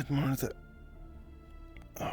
Good morning. Oh.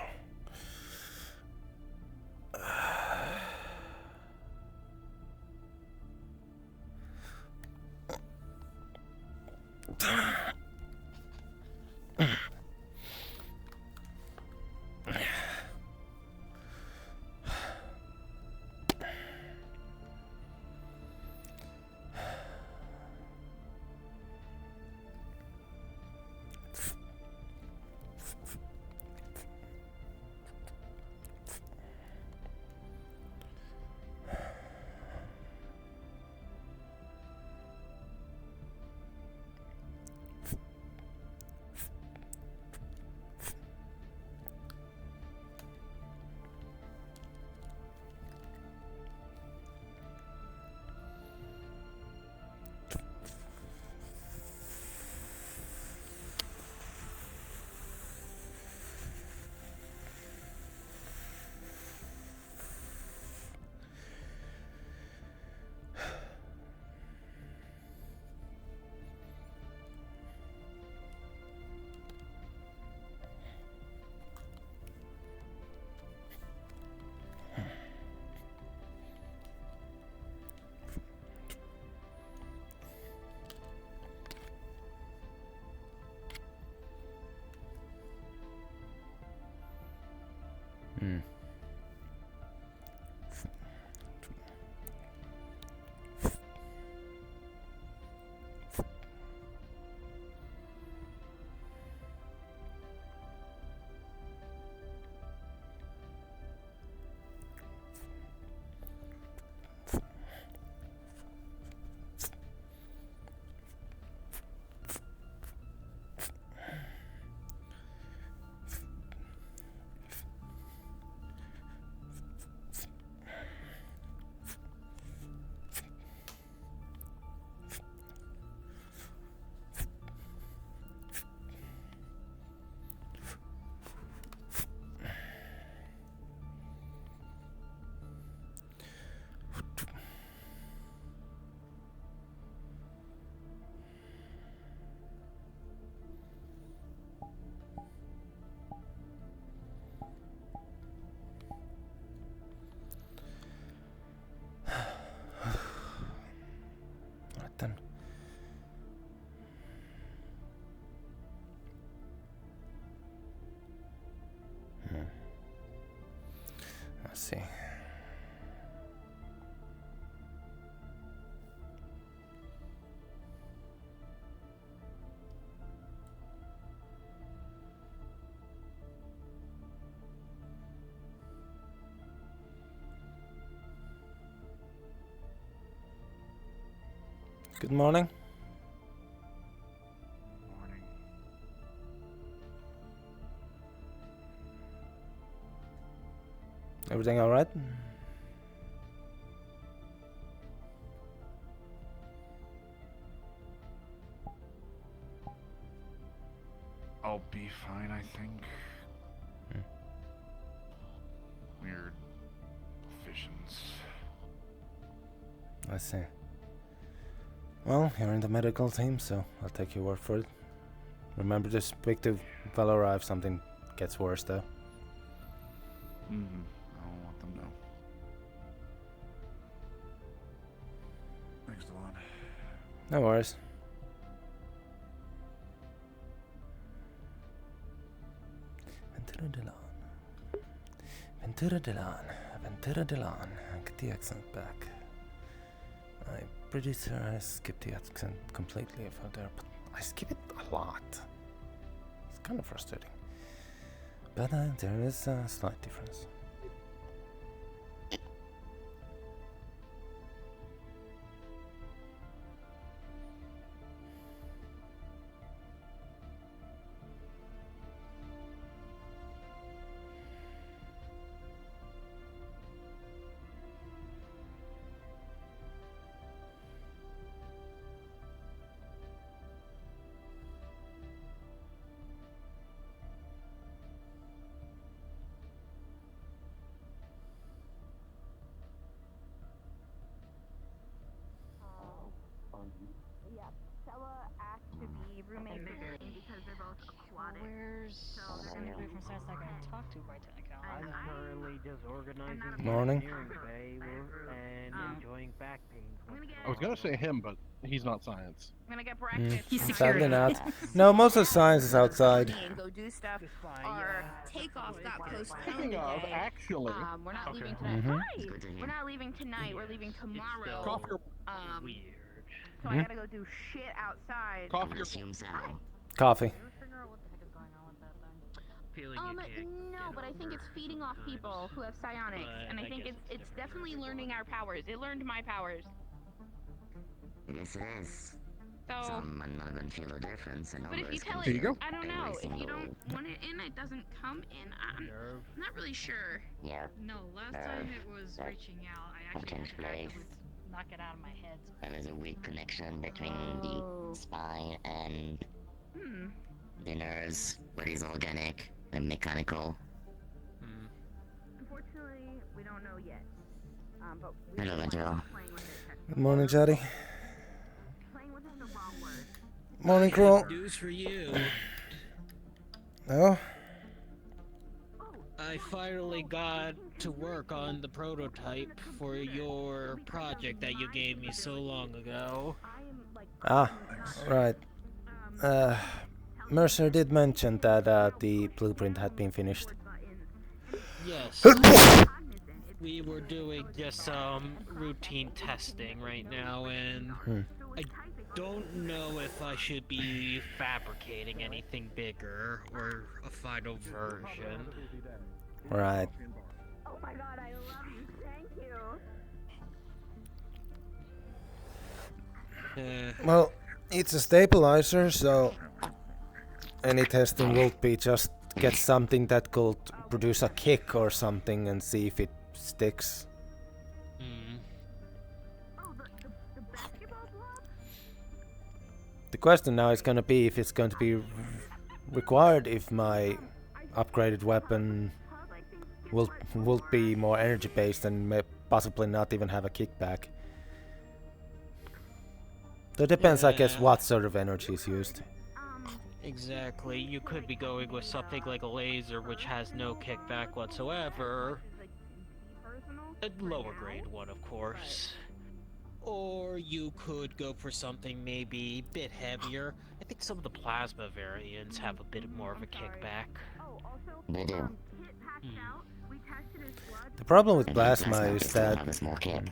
Then. Let's see. Good morning. Morning. Everything all right? I'll be fine, I think. Weird visions. I see. Well, you're in the medical team, so I'll take your word for it. Remember to speak to Valora if something gets worse, though. I don't want them to know. Thanks, Delon. No worries. Venturo Delon. Venturo Delon. Venturo Delon. Get the accent back. I'm pretty sure I skipped the accent completely over there, but I skip it a lot. It's kind of frustrating. But there is a slight difference. talk to by technical. I'm currently just organizing the Morning. engineering bay and enjoying back pains. I was gonna say him, but he's not science. I'm gonna get breakfast. He's Sadly security. not. No, most of the science is outside. And go do stuff. Our takeoff got postponed Speaking of, today. actually, We're not leaving Mhm. tonight. Hi. We're not leaving tonight. We're leaving tomorrow. coffee or Weird. So I gotta go do shit outside. coffee or Coffee. No, but I think it's feeding off people who have psionics, and I think it's definitely learning our powers. It learned my powers. Yes, it is. So, Some I'm not gonna feel a difference. And but if you tell There you it, go. I don't know. If you don't want it in, it doesn't come in. I'm not really sure. Yeah, No, last time it was reaching out. I actually had to actively knock it out of my head. and there's a weak connection between Oh. the spine and Hmm. the nerves, but he's organic and mechanical. Unfortunately, we don't know yet. But Hello, Venturo. playing with it. Good morning, Chatty. Playing with it's the wrong word. Morning, Crow. News for you. Oh, I finally got to work on the prototype for your project that you gave me so long ago. ah, right. Mercer did mention that the blueprint had been finished. Yes. We were doing just some routine testing right now, and I don't know if I should be fabricating anything bigger or a final version. Right. Oh my god, I love you. Thank you. Well, it's a stabilizer, so any testing will be just get something that could produce a kick or something and see if it sticks. Oh, the basketball block? The question now is gonna be if it's going to be required if my upgraded weapon will be more energy based and may possibly not even have a kickback. So it depends, I guess, Yeah. what sort of energy is used. Exactly. You could be going with something like a laser, which has no kickback whatsoever. A lower grade one, of course. Or you could go for something maybe a bit heavier. I think some of the plasma variants have a bit more of a kickback. Oh, also, They do. Kit passed out. We tested his blood. The problem with And plasma plasma is still that have a small kid.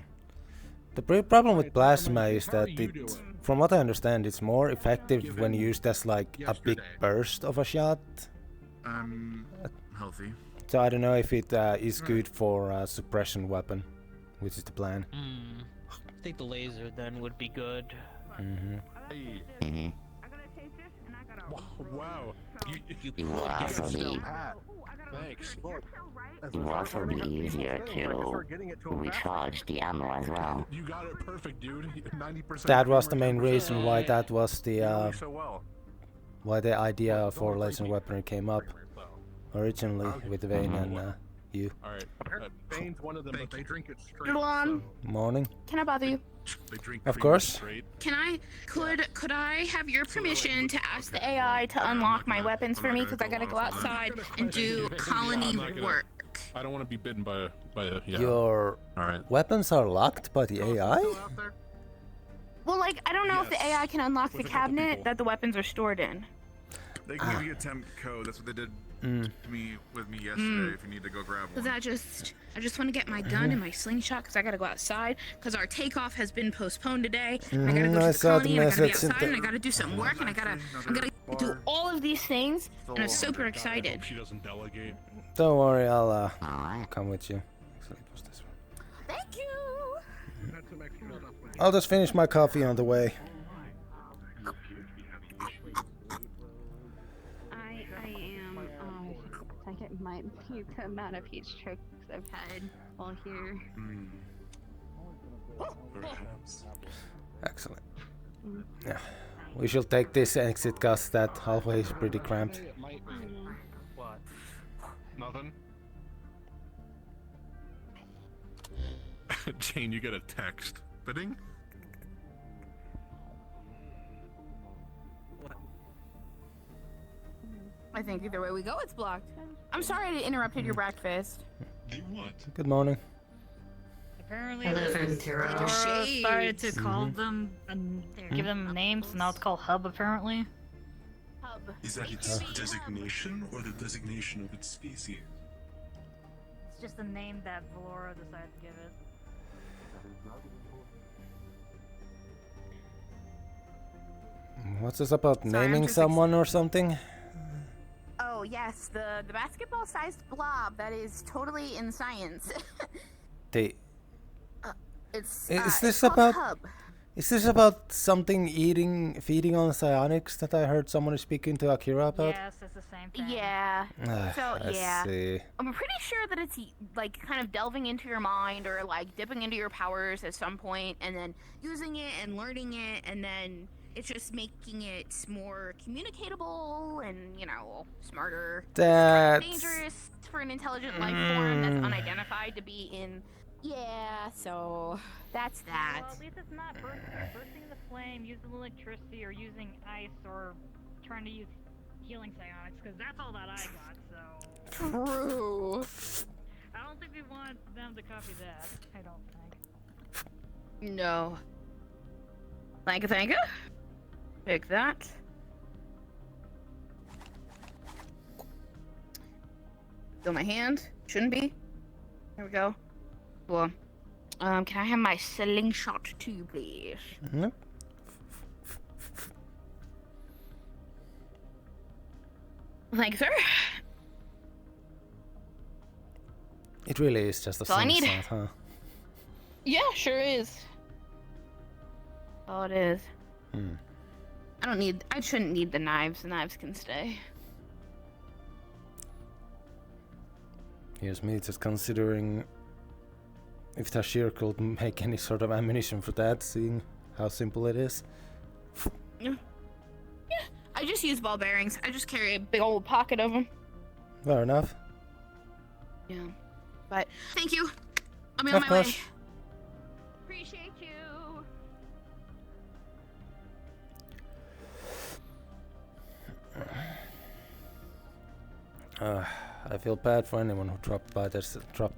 the problem with plasma is How that are you it, doing? from what I understand, it's more effective when used as like a big Yesterday. burst of a shot. I'm healthy. So I don't know if it is good for a suppression weapon, which is the plan. I think the laser then would be good. Mm-hmm. Hey, Mm-hmm. I gotta taste this, and I gotta. Wow. You You It will could also get be, Pat. Oh, I gotta. Thanks. Look. Right? it will also be easier to recharge the ammo as well. you got it perfect, dude. 90%. That was the main 10%. reason why that was the You know me so well. why the idea for laser weaponry came up originally with Vane and you. All right. Bane's one of them, but they drink it straight. Delon. Morning. Can I bother you? They drink Of cream course. straight. Could I have your permission to ask the AI to unlock my weapons for me? Because I gotta go outside and do colony work. I don't want to be bitten by a yeah. Your All right. weapons are locked by the AI? Well, like, I don't know if the Yes. AI can unlock the With a couple cabinet people. that the weapons are stored in. They can give you a temp code. That's what they did Mm. to me with me yesterday. If you need to go grab one. I just want to get my gun and my slingshot because I gotta go outside because our takeoff has been postponed today. I gotta go I to the saw the colony and I gotta be message in outside the- and I gotta do some work and I gotta do all of these things and I'm super excited. She doesn't delegate. Don't worry, I'll Alright. come with you. Actually, it was this one. Thank you. I'll just finish my coffee on the way. I am, I get my the amount of heat strokes I've had while here. Excellent. Yeah. We shall take this exit cause that hallway is pretty cramped. What? Nothing. Jane, you get a text. Fitting? I think either way we go, it's blocked. I'm sorry I interrupted your breakfast. Good morning. Apparently, Hello, Laura Venturo. started to call them and give them names. Now it's called Hub, apparently. Hub. Is that its designation or the designation of its species? It's just a name that Valora decided to give it. What's this about Sorry, I'm naming just someone or something? Oh yes, the basketball-sized blob that is totally in science. They. It's Is it's this called about? Hub. Is this about something feeding on psionics that I heard someone speaking to Akira about? Yes, it's the same thing. Yeah. So I yeah, see. I'm pretty sure that it's like kind of delving into your mind or like dipping into your powers at some point, and then using it and learning it, and then it's just making it more communicatable and smarter. That's Dangerous for an intelligent life form that's unidentified to be in. Yeah, so that's that. Well, at least it's not bursting the flame, using electricity, or using ice, or trying to use healing psionics, because that's all that I got, so... True. I don't think we want them to copy that. I don't think. No. Thank you. Pick that. Fill my hand. Shouldn't be. There we go. Cool. Can I have my slingshot too, please? Nope. Thank you, sir. It really is just a That's all I need. slingshot, huh? Yeah, sure is. Oh, it is. I shouldn't need the knives. The knives can stay. Here's me just considering if Tashir could make any sort of ammunition for that, seeing how simple it is. Yeah, I just use ball bearings. I just carry a big old pocket of them. Fair enough. Yeah, but thank you. I'll be Of on my course. way. Appreciate you. I feel bad for anyone who dropped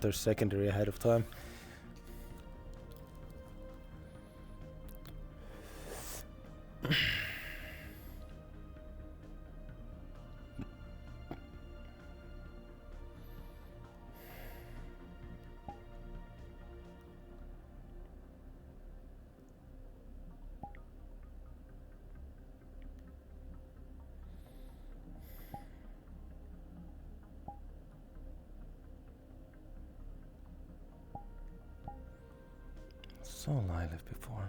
their secondary ahead of time. So I lived before.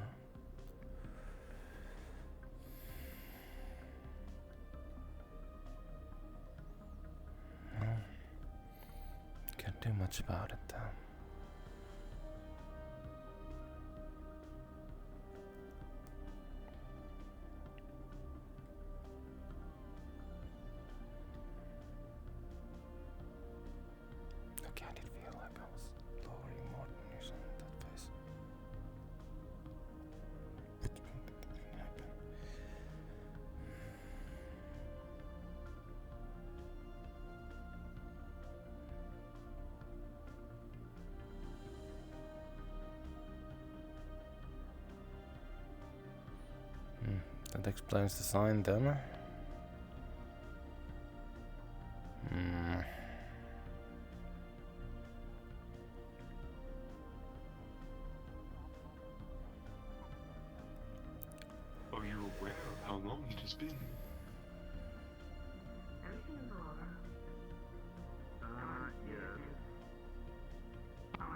No, can't do much about it though. Okay, I did feel like I was lowering more than usual in that face. It didn't happen. That explains the sign then. Are you aware of how long it has been?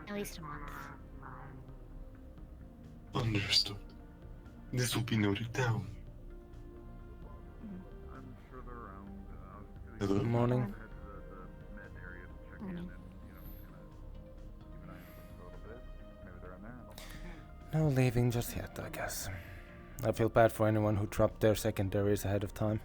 At least a month. Understood. This will be noted down. Hello? Good morning. No leaving just yet, I guess. I feel bad for anyone who dropped their secondaries ahead of time.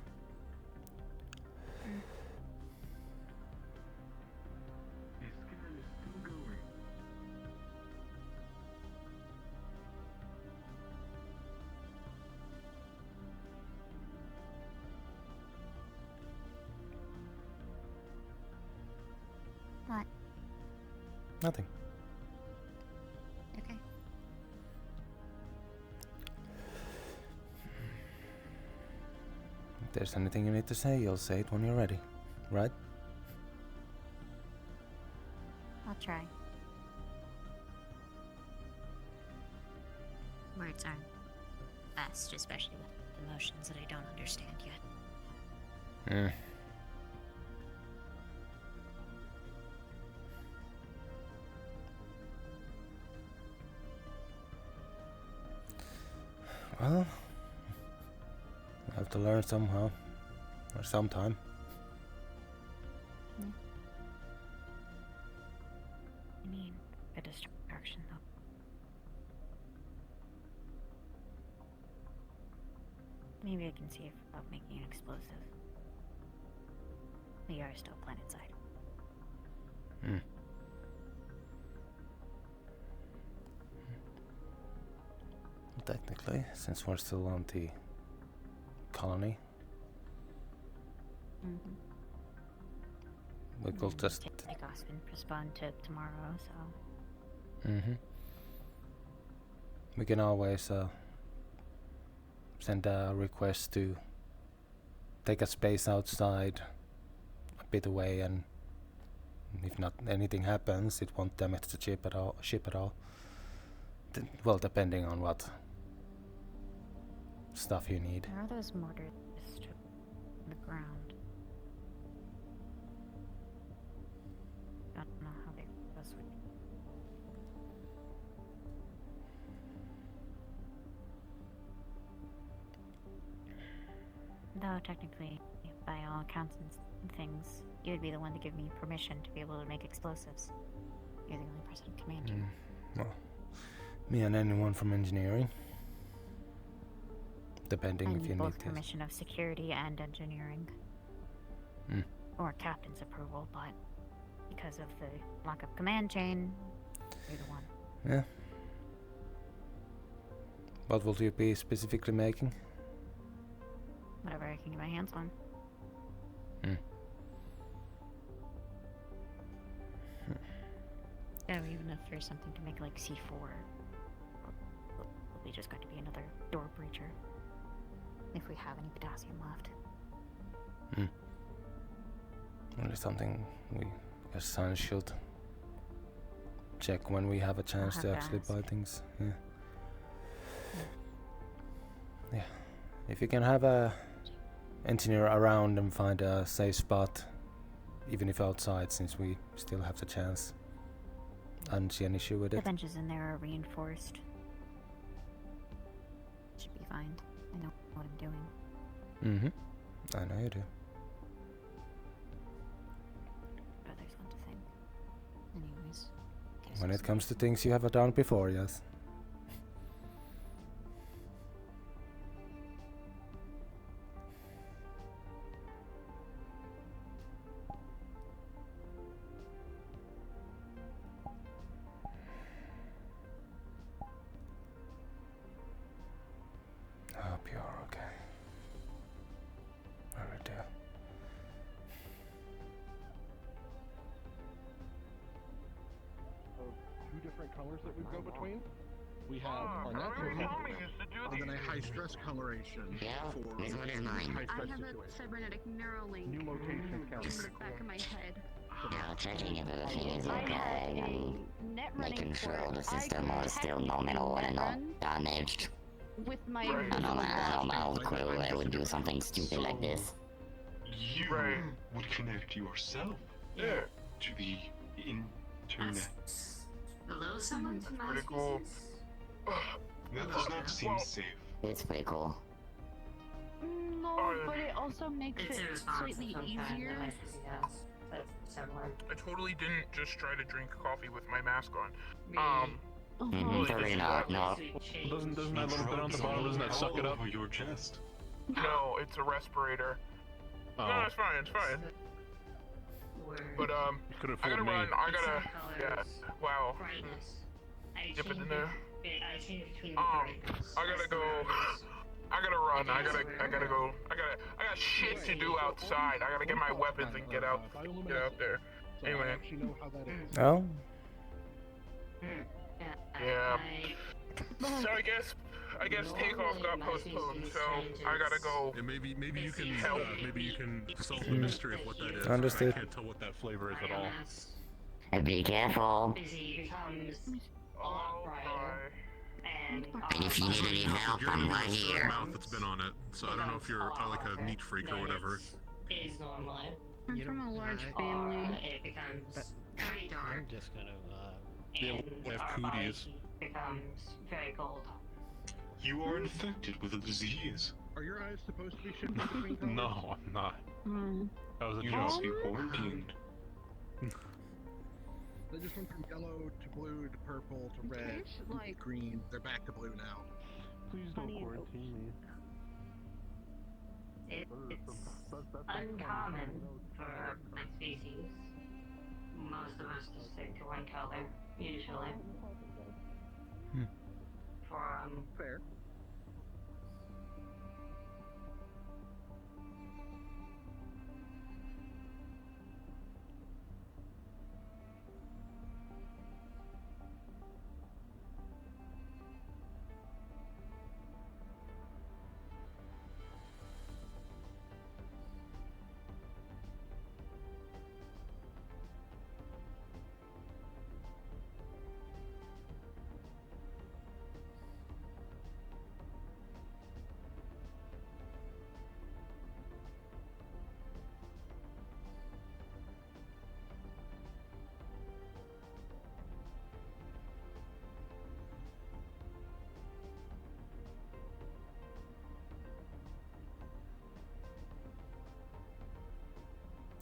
What? Nothing. Okay. If there's anything you need to say, you'll say it when you're ready, right? I'll try. Words aren't best, especially with emotions that I don't understand yet. Well, I have to learn somehow, or sometime. I mean, a distraction, though. Maybe I can see about making an explosive. We are still planet side. Technically, since we're still on the colony, we could just Take Osmond respond to tomorrow, so. We can always send a request to take a space outside, a bit away, and if not anything happens, it won't damage the ship at all. Well, depending on what stuff you need. Where are those mortars just on the ground? I don't know how big those would be. Though technically, by all accounts and things, you would be the one to give me permission to be able to make explosives. You're the only person commanding. Well, me and anyone from engineering. Depending if you need both permission of security and engineering. Or captain's approval, but because of the lack of command chain, you're the one. Yeah. What will you be specifically making? Whatever I can get my hands on. Yeah, even if there's something to make like C4, we just got to be another door breacher. If we have any potassium left. Only something we as science should check when we have a chance to actually buy things. Yeah. If you can have a engineer around and find a safe spot, even if outside, since we still have the chance. I don't see an issue with it. The benches in there are reinforced. Should be fine. I know what I'm doing. I know you do. But there's one to think. Anyways. When it comes to things you have done before, yes. I hope you're okay. I really do. Two different colors that we go between. We have our natural color, and then a high-stress coloration for this one is mine. high-stress I have situation. a cybernetic neuralink. New location counter. In the back of my head. Now checking if everything is I okay had and a net running making sure for the it. system I was still had nominal net and not run damaged. with my I know my old crew, they would do something stupid like this. You would connect yourself to the internet. Hello, someone? Pretty cool. That does not seem safe. It's pretty cool. No, but it also makes it slightly easier. I totally didn't just try to drink coffee with my mask on. Totally not, no. Doesn't that little bit on the bottom, doesn't that suck it up? Your chest. No, it's a respirator. No, it's fine, it's fine. But could have I gotta fooled me. run. Yeah. Wow. Dip it in there. I gotta go. I gotta run. I gotta go. I got shit to do outside. I gotta get my weapons and get out there. So Anyway. I actually know how that is. Oh? Yeah. So I guess takeoff got postponed, so I gotta go. And maybe you can help. maybe you can solve the mystery of what that is. Understood. I can't tell what that flavor is at all. And be careful. I'll try. And if you need any help, You're I'm eating right a certain here. mouth that's been on it, so I don't know if you're like a meat freak or whatever. I'm from a large family. I'm just gonna, They have cooties. You are infected with a disease. Are your eyes supposed to be shifting between colors? No, I'm not. That was a You joke. must be quarantined. They just went from yellow to blue to purple to red to green. They're back to blue now. Please don't quarantine me. It's uncommon for my species. Most of us just stick to one color, usually. For fair.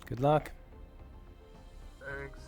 Good luck. Thanks.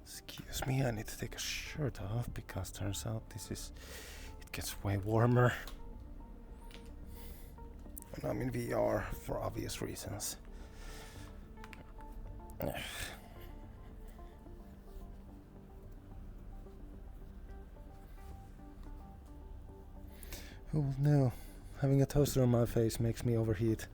Excuse me, I need to take a shirt off because turns out it gets way warmer. And I'm in VR for obvious reasons. Oh no, having a toaster on my face makes me overheat.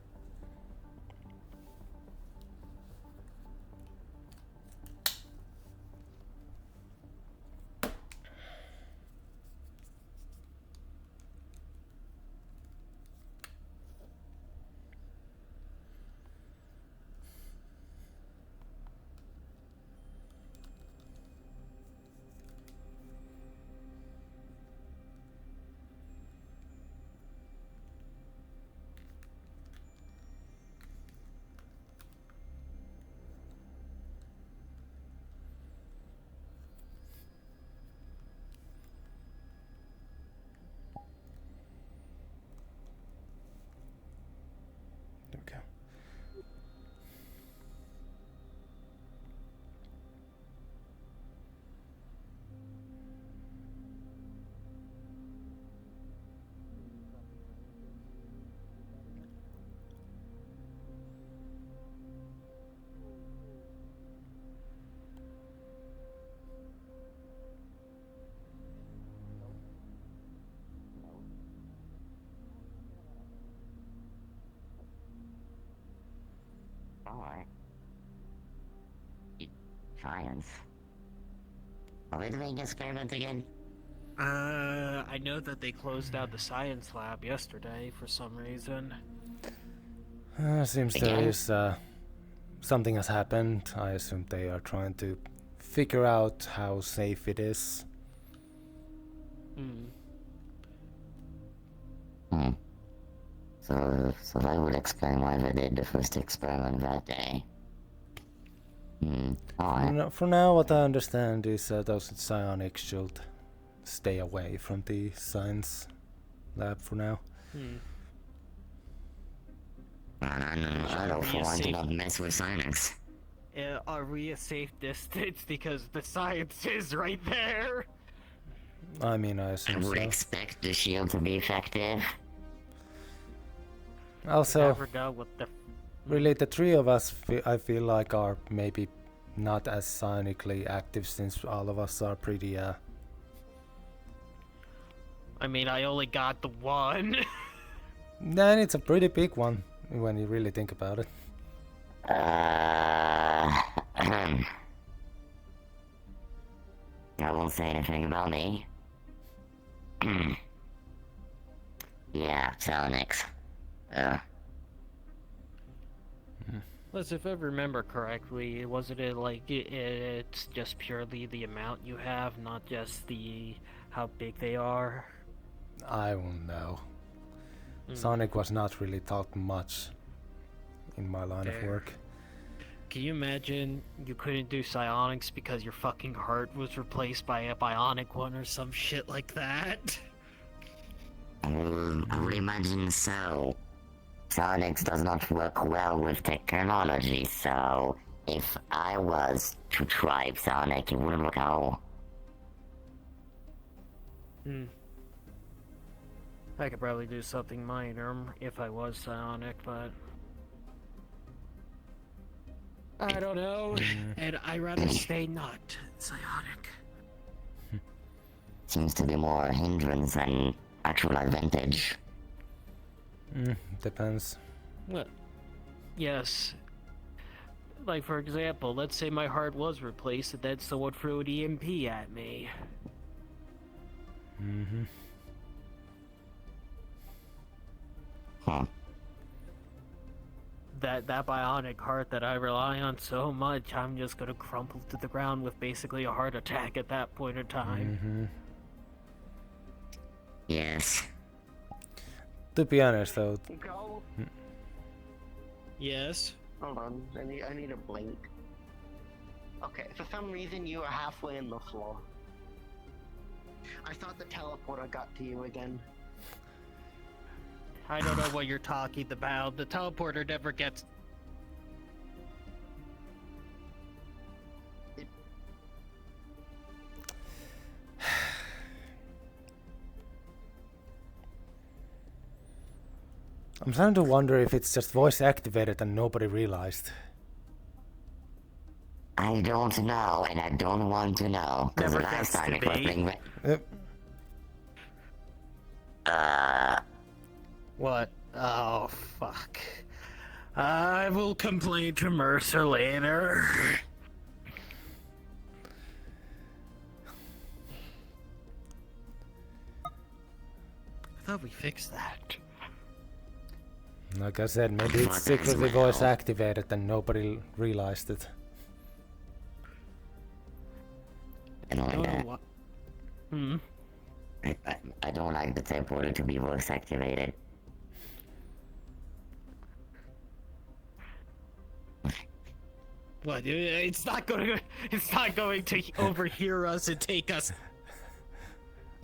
Okay. Alright. Science. Are we doing experiment again? I know that they closed out the science lab yesterday for some reason. Seems there is something has happened. I assume they are trying to figure out how safe it is. So that would explain why they did the first experiment that day. For now, what I understand is those psionics should stay away from the science lab for now. I don't want to not mess with psionics. Are we a safe distance? Because the science is right there. I mean, I assume I would so. expect the shield to be effective. Also, Never know what the really, the three of us, I feel like, are maybe not as psionically active since all of us are pretty, I mean, I only got the one. Then it's a pretty big one when you really think about it. I won't say anything about me. Yeah, psionics. Plus, if I remember correctly, wasn't it like it's just purely the amount you have, not just the how big they are? I won't know. Sonic was not really taught much in my line of work. Can you imagine you couldn't do psionics because your fucking heart was replaced by a bionic one or some shit like that? I would imagine so. Psionics does not work well with technology, so if I was to try psionic, it wouldn't work out. I could probably do something minor if I was psionic, but I don't know, and I'd rather stay not psionic. Seems to be more hindrance than actual advantage. Depends. Well, yes. Like, for example, let's say my heart was replaced and then someone threw an EMP at me. That bionic heart that I rely on so much, I'm just gonna crumple to the ground with basically a heart attack at that point in time. Yes. To be honest, though. Go. Yes. Hold on, I need a blink. Okay, for some reason you were halfway in the floor. I thought the teleporter got to you again. I don't know what you're talking about. The teleporter never gets... I'm starting to wonder if it's just voice activated and nobody realized. I don't know, and I don't want to know. Because Never last gets time to it was be. being What? Oh, fuck. I will complain to Mercer later. I thought we fixed that. Like I said, maybe it's secretly voice activated and nobody realized it. I don't like that. What? I don't like the teleporter to be voice activated. What? It's not going to overhear us and take us.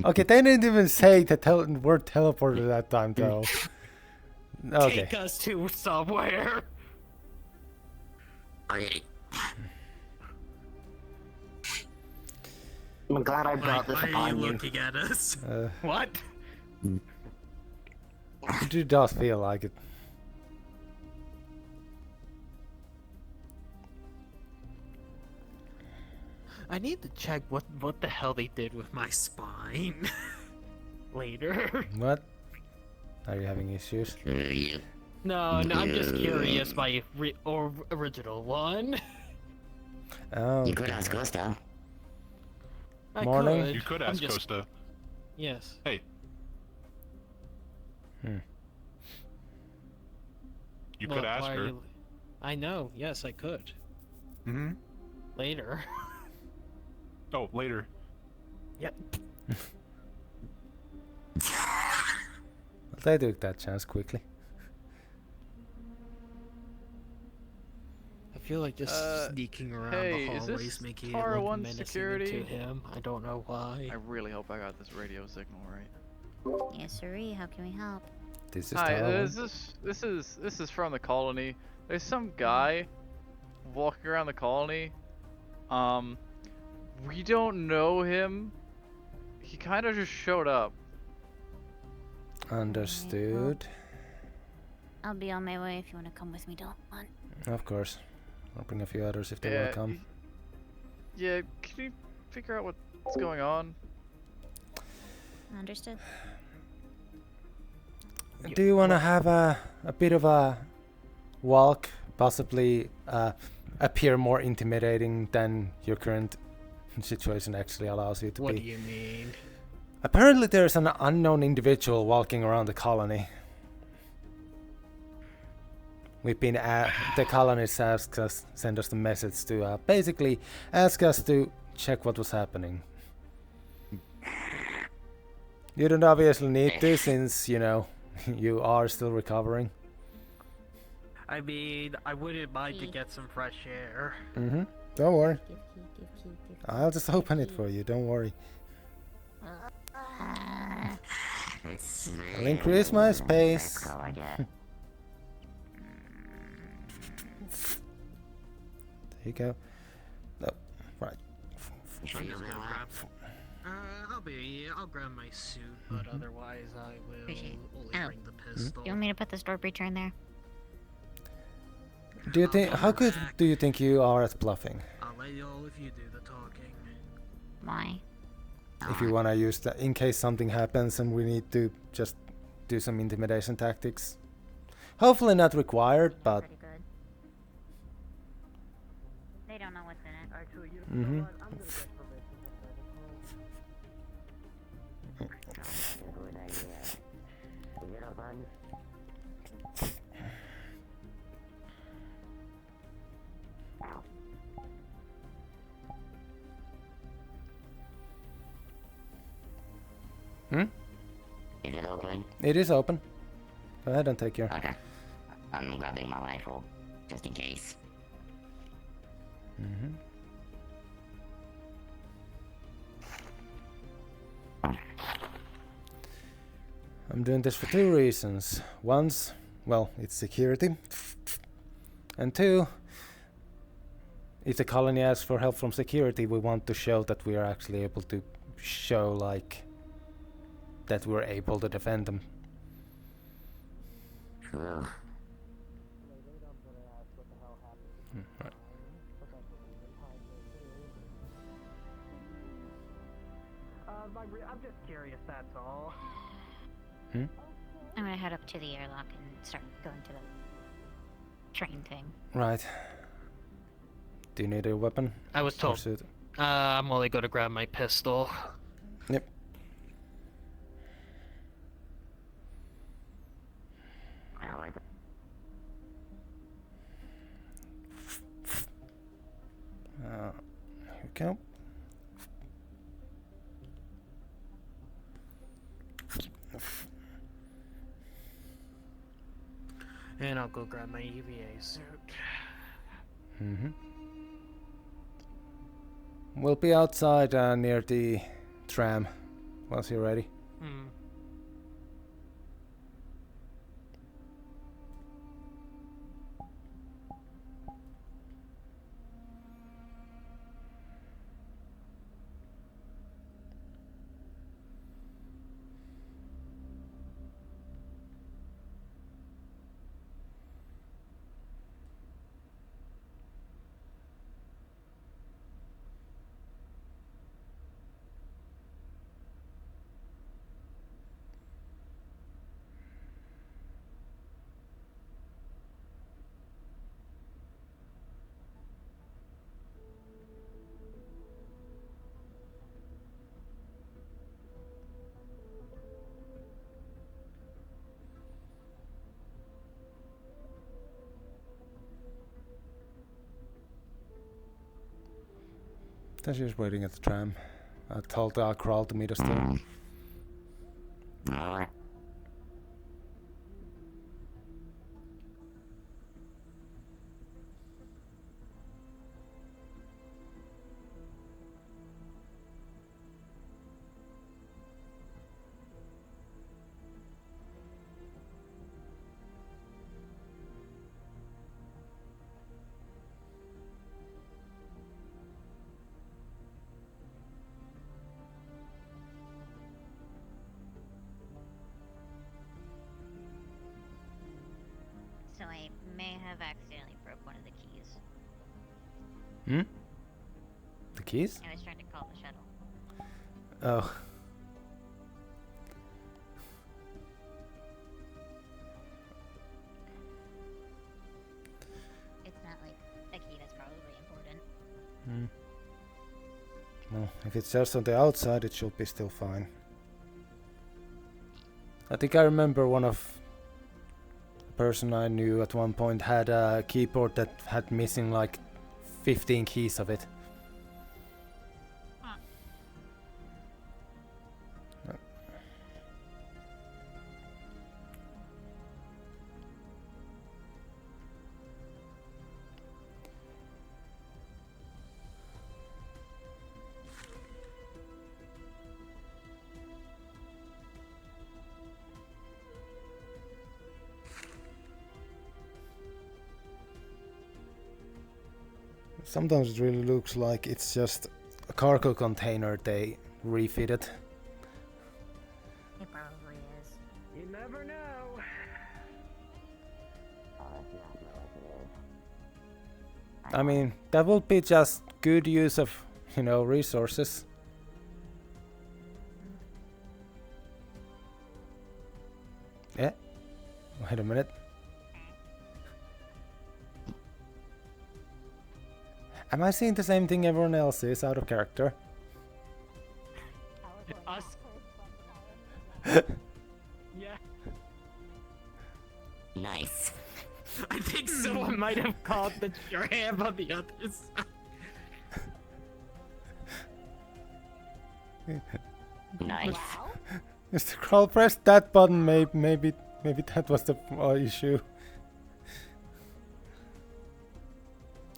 Okay, they didn't even say the word teleporter that time, though. Okay. Take us to somewhere. Okay. I'm glad I brought this Why are upon you you. looking at us? What? It does feel like it. I need to check what the hell they did with my spine later. What? Are you having issues? No, I'm just curious. My original one. Oh. You could ask Costa. Morning. You could ask Costa. Yes. Hey. You could ask her. I know. Yes, I could. Mm-hmm. Later. Oh, later. Yep. They took that chance quickly. I feel like just sneaking around hey, the is hallways, this making Tara it look 1 menacing security? to him. I don't know why. I really hope I got this radio signal right. Yes, sirree. How can we help? This is Hi, Tara 1. this is from the colony. There's some guy walking around the colony. We don't know him. He kind of just showed up. Understood. I'll be on my way if you want to come with me, Delon. Of course. I'll bring a few others if they want to come. Yeah, can you figure out what's going on? Understood. Do you want to have a bit of a walk, possibly appear more intimidating than your current situation actually allows you to be? What do you mean? Apparently there's an unknown individual walking around the colony. We've been the colonists sent us the message to basically ask us to check what was happening. You don't obviously need to, since, you know, you are still recovering. I mean, I wouldn't mind to get some fresh air. Mm-hmm. Don't worry. I'll just open it for you, don't worry. I'll increase my space. There you go. No, right. I'll grab my suit, but otherwise I will only bring the pistol. You want me to put the store breacher in there? Do you think? How good do you think you are at bluffing? I'll let you know if you do the talking. Why? If you wanna use that in case something happens and we need to just do some intimidation tactics. Hopefully not required, but. Pretty good. They don't know what's in it. Actually, you Mm-hmm. know what? I'm gonna get Hmm? Is it open? It is open. Go ahead and take your. Okay. I'm grabbing my rifle, just in case. Mm-hmm. I'm doing this for two reasons. One's, well, it's security. And two, if the colony asks for help from security, we want to show that we are actually able to show, like, that we're able to defend them. True. Right. I'm just curious, that's all. Hmm? I'm gonna head up to the airlock and start going to the train thing. Right. Do you need a weapon? I was told. I'm only going to grab my pistol. Yep. Here we go. And I'll go grab my EVA suit. Mm-hmm. We'll be outside near the tram once you're ready. Hmm. Then she's waiting at the tram. I told her I'll crawl to meet us there. Alright. So I may have accidentally broke one of the keys. Hmm? The keys? I was trying to call the shuttle. Oh. It's not like a key that's probably important. Well, if it's just on the outside, it should be still fine. I think I remember one of the person I knew at one point had a keyboard that had missing like 15 keys of it. Sometimes it really looks like it's just a cargo container they refitted. It probably is. You never know. I mean, that would be just good use of, you know, resources. Yeah. Wait a minute. Am I seeing the same thing everyone else is out of character? Us? Yeah. Nice. I think someone might have called your hand on the other side. Nice. Mr. Kroll, press that button. Maybe that was the issue.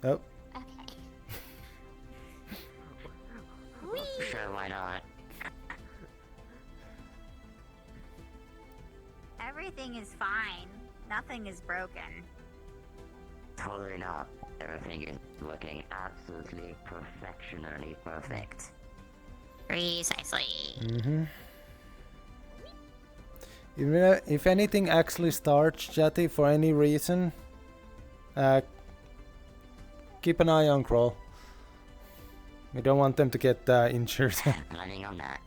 Oh. Sure, why not? Everything is fine. Nothing is broken. Totally not. Everything is looking absolutely perfectionally perfect. Precisely. Mm-hmm. If anything actually starts, Chatty, for any reason, keep an eye on Kroll. We don't want them to get injured. Planning on that.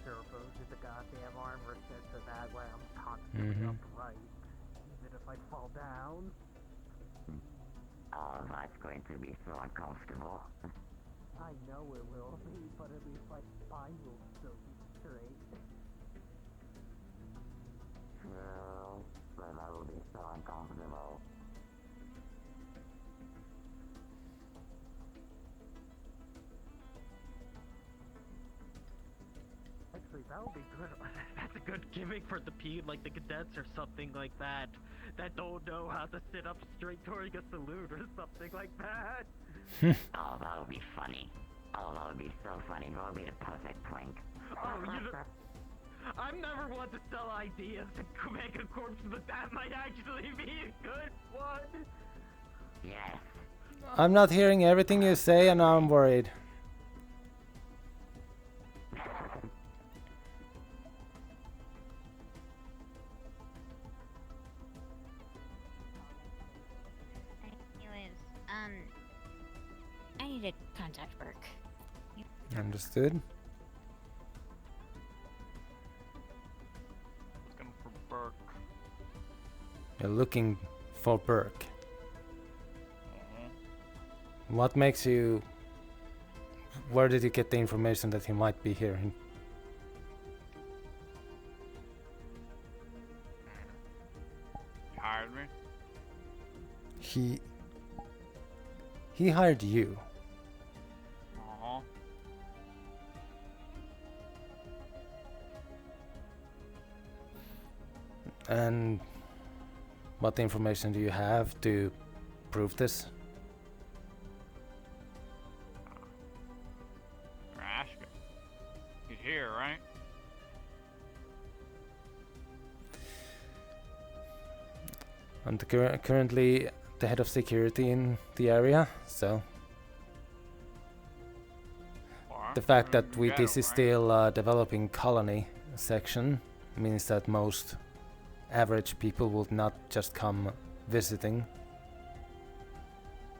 Turbos with the goddamn armor set so that way I'm constantly upright, even if I fall down. Oh, that's going to be so uncomfortable. I know it will be, but at least my spine will still be straight. Well, but that will be so uncomfortable. Actually, that would be good. That's a good gimmick for the like the cadets or something like that. That don't know how to sit up straight during a salute or something like that. Oh, that would be funny. Oh, that would be so funny. That would be the perfect prank. Oh, you know, I'm never one to sell ideas to make a corpse, but that might actually be a good one. Yes. I'm not hearing everything you say, and I'm worried. I need to contact Burke. Understood. Looking for Burke. You're looking for Burke. What makes you... Where did you get the information that he might be here? You hired me? He... He hired you. Uh-huh. And what information do you have to prove this? You're asking. He's here, right? I'm currently the head of security in the area, so the fact that this is still a developing colony section means that most average people would not just come visiting.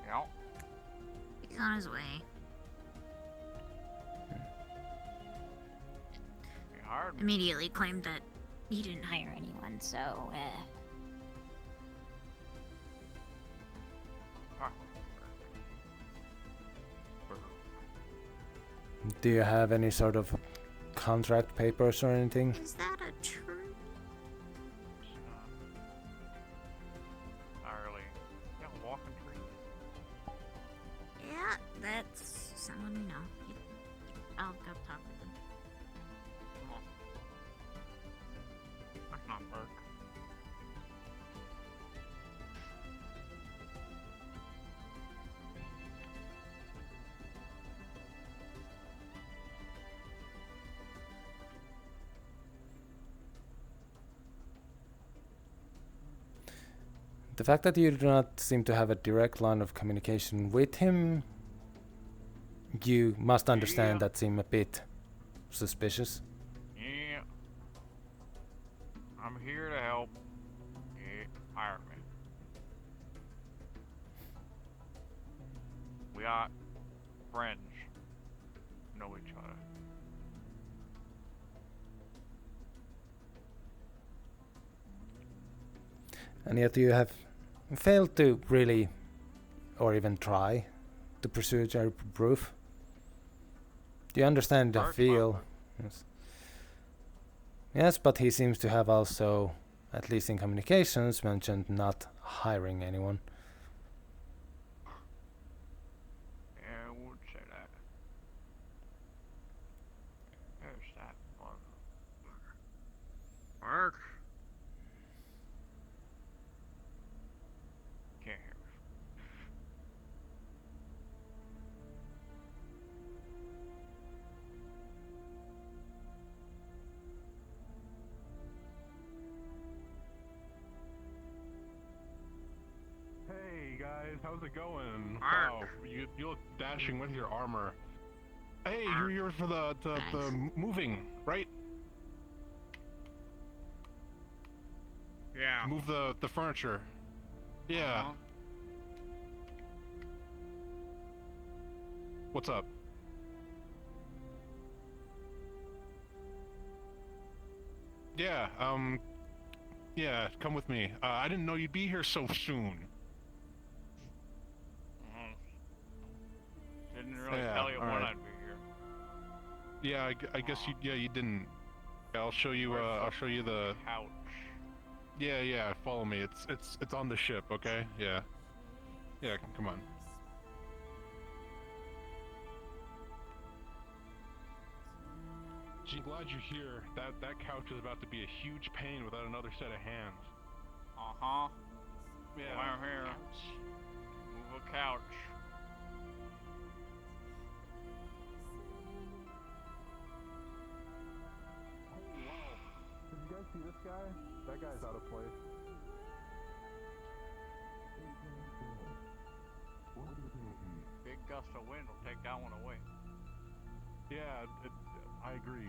Yeah. He's on his way. He hired me. Immediately claimed that he didn't hire anyone, so Do you have any sort of contract papers or anything? Is that a tree? Entirely. Yeah, walking tree. Yeah, that's someone we know. I'll go talk with him. That's not Burke. The fact that you do not seem to have a direct line of communication with him, you must understand that seem a bit suspicious. Yeah. I'm here to help. Yeah, hire me. We are friends. Know each other. And yet you have failed to really, or even try, to pursue your proof. Do you understand the feel? Yes. Yes, but he seems to have also, at least in communications, mentioned not hiring anyone. Yeah, I would say that. There's that motherfucker. Mark. Can't hear me. Hey guys, how's it going? Mark. Wow, you look dashing with your armor. Hey, you're here for the moving, right? Yeah. Move the furniture. Yeah. What's up? Yeah, yeah, come with me. I didn't know you'd be here so soon. Didn't really Yeah, tell you when alright. I'd be here. Yeah, I guess you didn't. Yeah, I'll show you. I'll show you the couch. Yeah. Follow me. It's on the ship. Okay. Yeah. Yeah. Come on. Gee, glad you're here. That couch is about to be a huge pain without another set of hands. Uh-huh. Yeah. I'm here. Move a couch. Did you guys see this guy? That guy's out of place. Big gust of wind will take that one away. Yeah, I agree.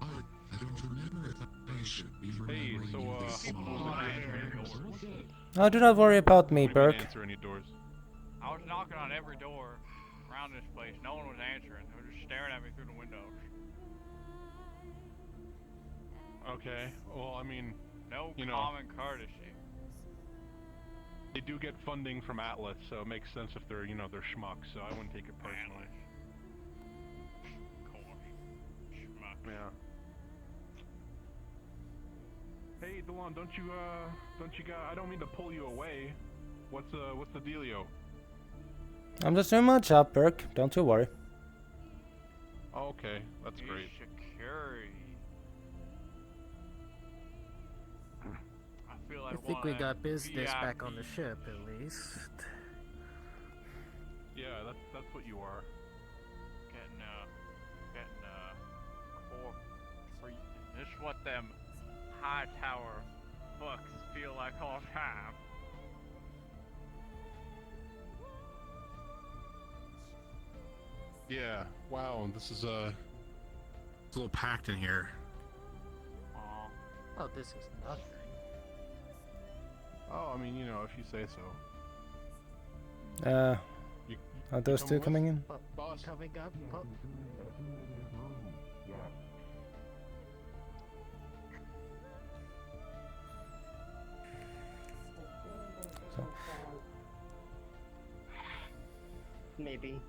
I don't remember if I should be Hey, remembering so Oh, do not worry about me, Burke. Answer any doors. I was knocking on every door around this place. No one was answering. They were just staring at me through the windows. Okay. Well, I mean, No you know, common courtesy. they do get funding from Atlas, so it makes sense if they're, they're schmucks. So I wouldn't take it personally. Of course. Hey, Delon, don't you got? I don't mean to pull you away. What's the dealio? I'm just doing my job, Burke. Don't you worry. Oh, okay, that's great. Security. I feel I think we got business back on the ship, at least. Yeah, that's what you are. Getting core treatment. This is what them high tower books feel like all the time. Yeah. Wow. This is it's a little packed in here. Oh, this is nothing. Oh, I mean, you know, if you say so. Are those two coming in? Boss coming up. Maybe.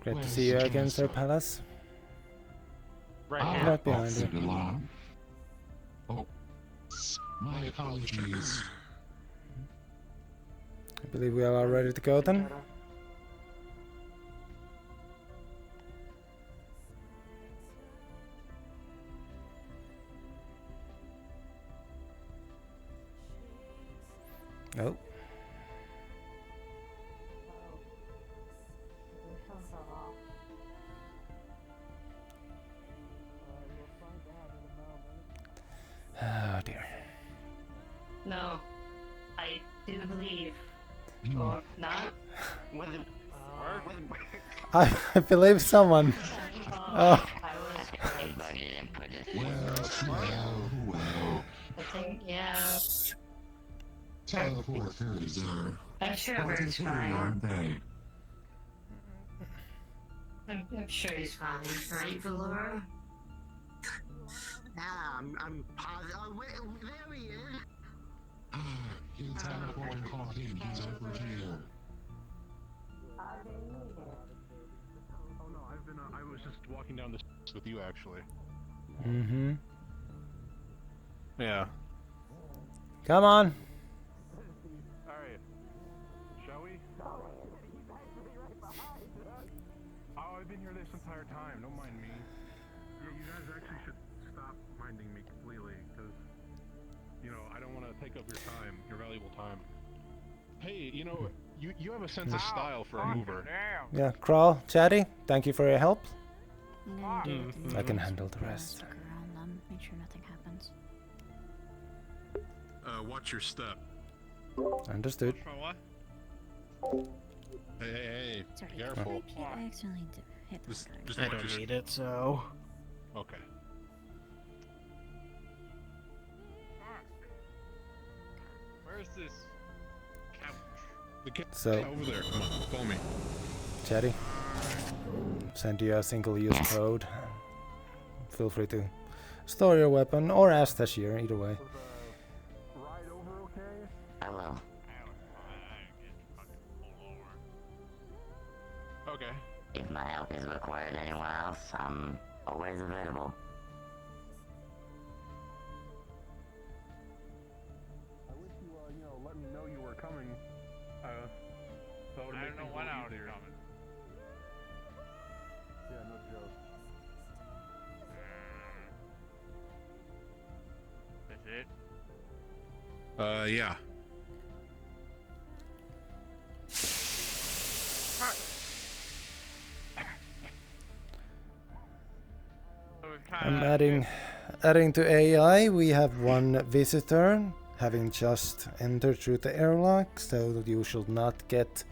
Great to see you again, Sir Palace. Right behind you. Oh, my apologies. I believe we are all ready to go then. Nope. Oh dear. No, I do believe. Or not. I believe someone. Oh. I think, yeah. Teleporters are. I'm sure Bert's fine. Aren't they? I'm sure he's fine, right, Valora? Yeah, I'm positive. Oh, wait, there he is. You teleporting coffee, he's over here. Oh no, I was just walking down the stairs with you actually. Mm-hmm. Yeah. Come on. Alright. Shall we? Oh, I've been here this entire time. Don't mind me. You guys actually should stop minding me completely, because, you know, I don't want to take up your time, your valuable time. Hey, you know, you have a sense of style for a mover. Yeah, Crawl, Chatty, thank you for your help. Mm-hmm. I can handle the rest. Stick around them, make sure nothing happens. Watch your step. Understood. Hey, Sorry, careful. I accidentally hit the Just I watch don't your need it, so. Okay. Where's this couch? The couch So- over there. Come on, follow me. Chatty, send you a single-use code. Feel free to store your weapon or ask Tashir, either way. Ride over, okay? I will. Okay. If my help is required anywhere else, I'm always available. I wish you, you know, let me know you were coming. So it would I make don't know things a when little I was easier. coming. Yeah, no joke. Is it? Yeah. I'm adding to AI. We have one visitor having just entered through the airlock, so you should not get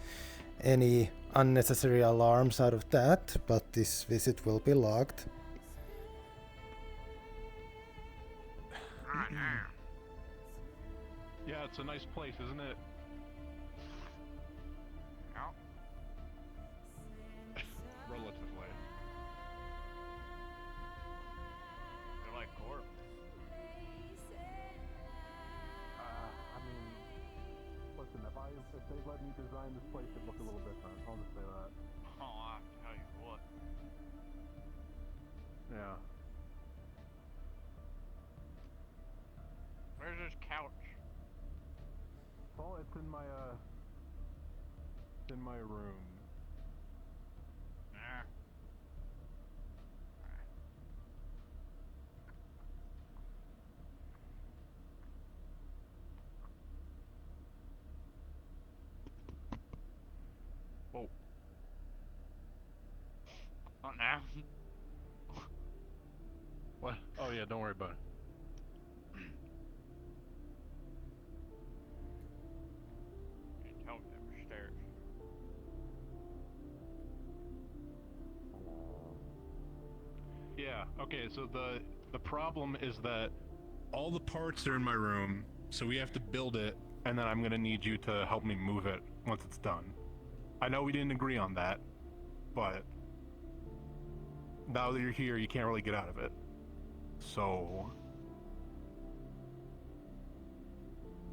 any unnecessary alarms out of that, but this visit will be logged. Yeah, it's a nice place, isn't it? Relatively. They're like corp. I mean, listen, if they let me design this place, it'd look a little different. I'll just say that. Oh, I'll tell you what. Yeah. Where's in my room. Nah. Oh. Not now. What? Oh yeah, don't worry about it. Can't tell me they were stairs. Yeah, okay, so the problem is that all the parts are in my room, so we have to build it, and then I'm gonna need you to help me move it once it's done. I know we didn't agree on that, but now that you're here, you can't really get out of it. So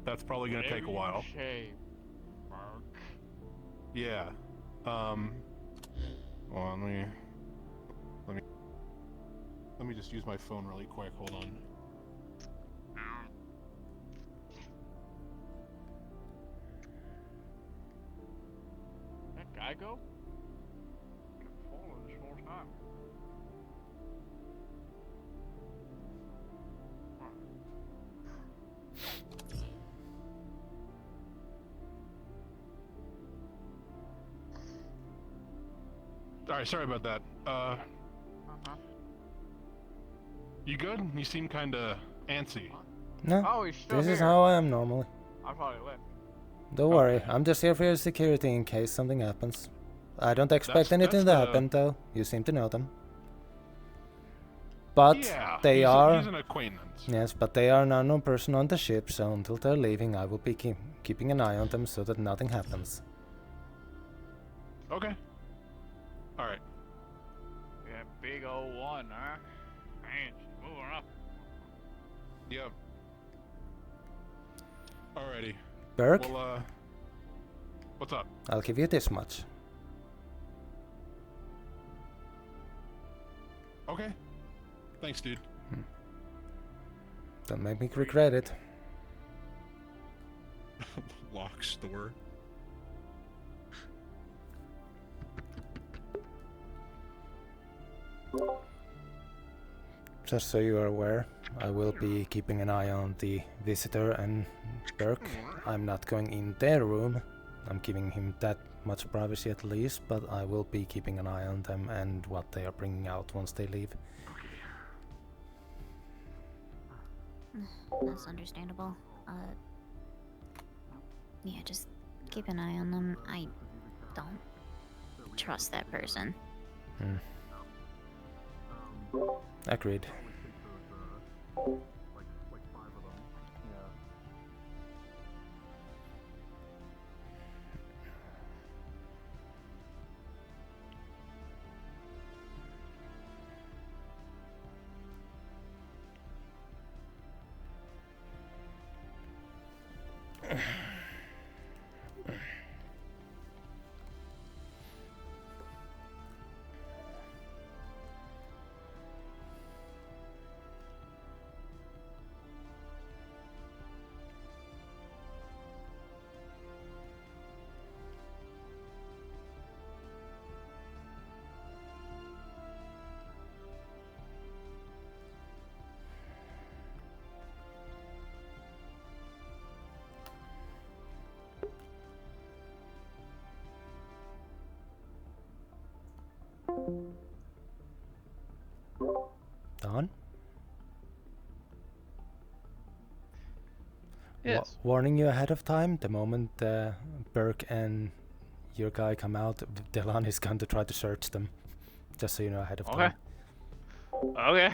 that's probably gonna take a while. Shame, Mark. Yeah. Hold on, let me just use my phone really quick. Hold on. That guy go? Kept falling this whole time. Alright, sorry about that. You good? You seem kinda antsy. No, Oh, he's still this is here. how I am normally. I probably left. Don't worry, I'm just here for your security in case something happens. I don't expect anything to happen, though. You seem to know them. But Yeah, they are... he's an acquaintance. Yes, but they are now no person on the ship, so until they're leaving, I will be keeping an eye on them so that nothing happens. Okay. Alright. Yeah, big old one, huh? Man, she's moving up. Yep. Alrighty. Berg? Well, what's up? I'll give you this much. Okay. Thanks, dude. Don't make me regret it. Lock store. Just so you are aware, I will be keeping an eye on the visitor and Burke. I'm not going in their room. I'm giving him that much privacy at least, but I will be keeping an eye on them and what they are bringing out once they leave. That's understandable. Yeah, just keep an eye on them. I don't trust that person. Agreed. Don? Yes. Warning you ahead of time, the moment Burke and your guy come out, Delon is going to try to search them. Just so you know ahead of time. Okay.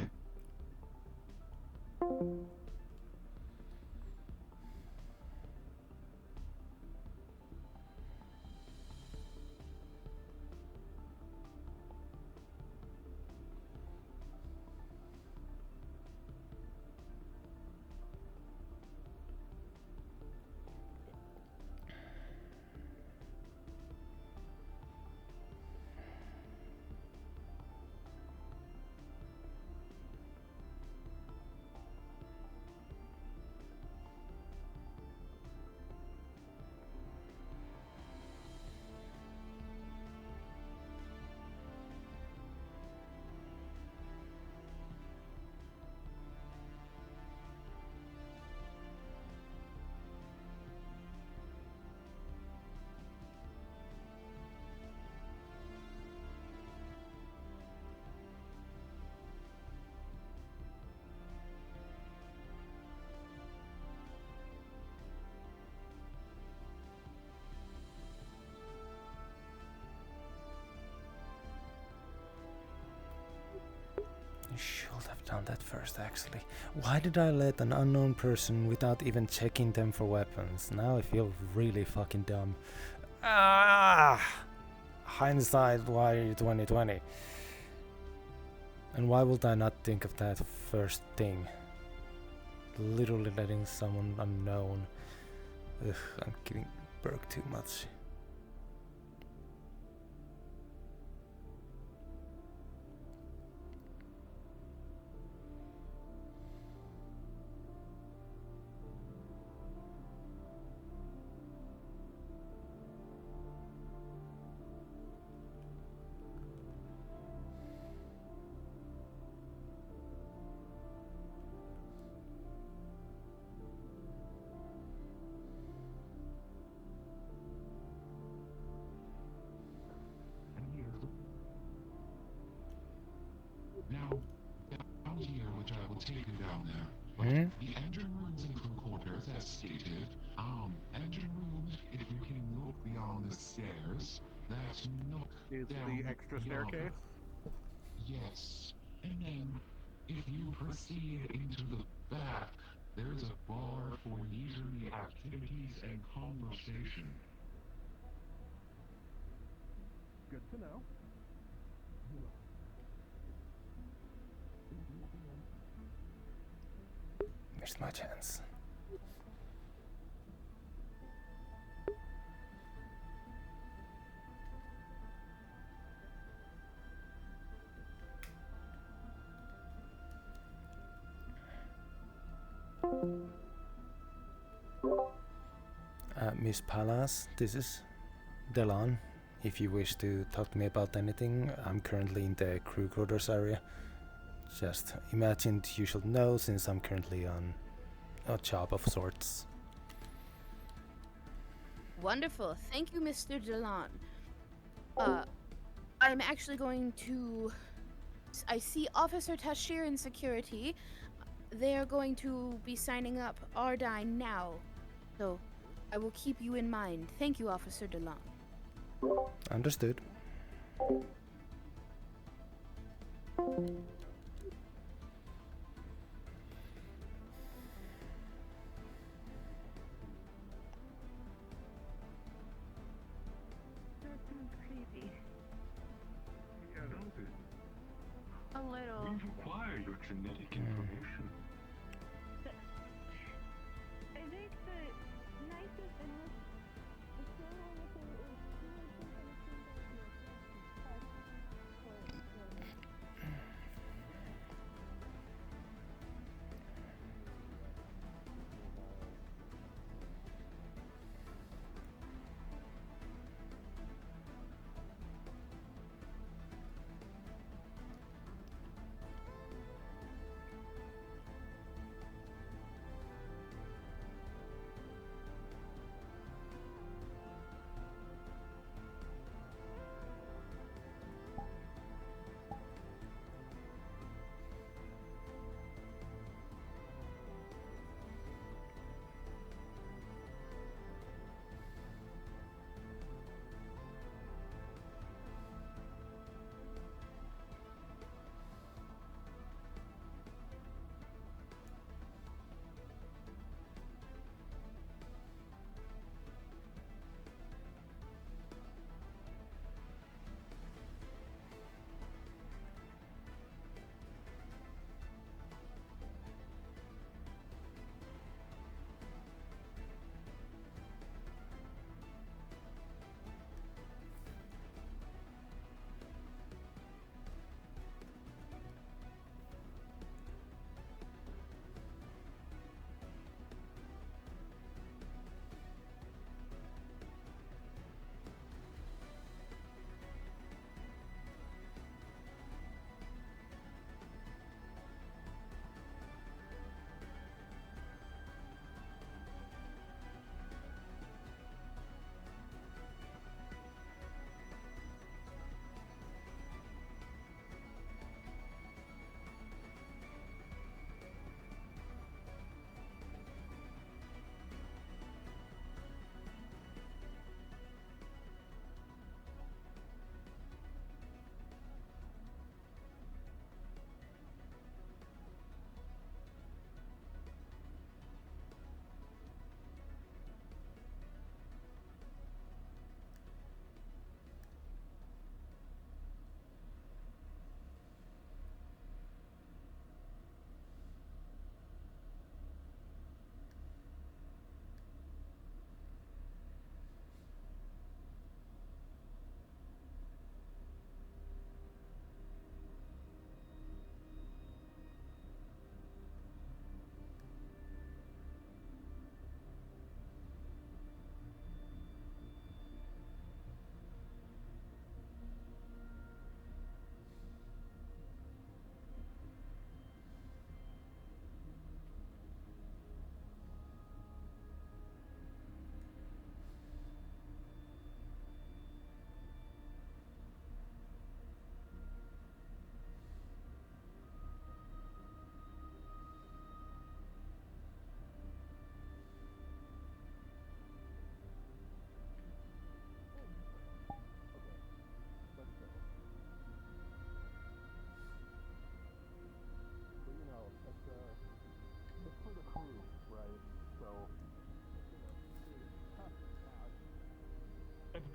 You should have done that first, actually. Why did I let an unknown person without even checking them for weapons? Now I feel really fucking dumb. Ah! Hindsight, why 2020? And why would I not think of that first thing? Literally letting someone unknown. Ugh, I'm giving Berg too much. Now, down here, which I will take you down there. But the engine room's in the quarters, as stated. Engine room, if you can look beyond the stairs, that's not is down the extra beyond. staircase. Yes, and then if you proceed into the back, there's a bar for leisurely activities and conversation. Good to know. Missed my chance. Miss Palas, this is Delon. If you wish to talk to me about anything, I'm currently in the crew quarters area. Just imagined you should know since I'm currently on a job of sorts. Wonderful. Thank you, Mr. Delon. I'm actually going to... I see Officer Tashir in security. They are going to be signing up Ardine now. So, I will keep you in mind. Thank you, Officer Delon. Understood. Creepy. Yeah, don't it? A little. We require your genetic information. I think the nicest and most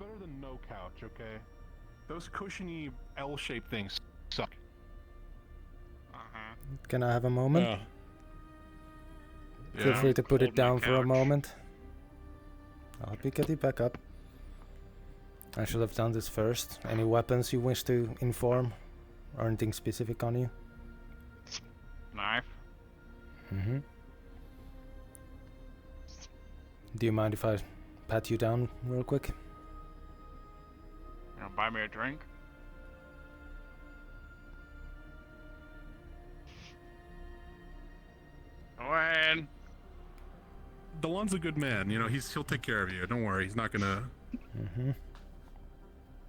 better than no couch, okay? Those cushiony L-shaped things suck. Can I have a moment? Yeah. Feel free to put it Hold my down for a couch. moment. I'll pick it back up. I should have done this first. Any weapons you wish to inform? Or anything specific on you? Knife. Mm-hmm. Do you mind if I pat you down real quick? You gonna buy me a drink? Go ahead. Delon's a good man, you know, he'll take care of you. Don't worry, he's not gonna... Mm-hmm.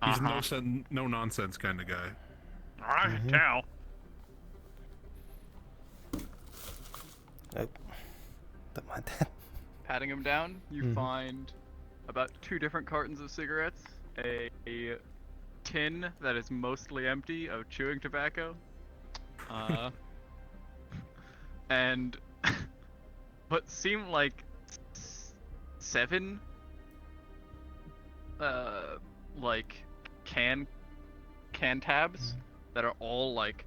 He's no nonsense kind of guy. I can tell. Don't mind that. Patting him down, you find about 2 different cartons of cigarettes, a tin that is mostly empty of chewing tobacco, and what seem like 7 like can tabs that are all like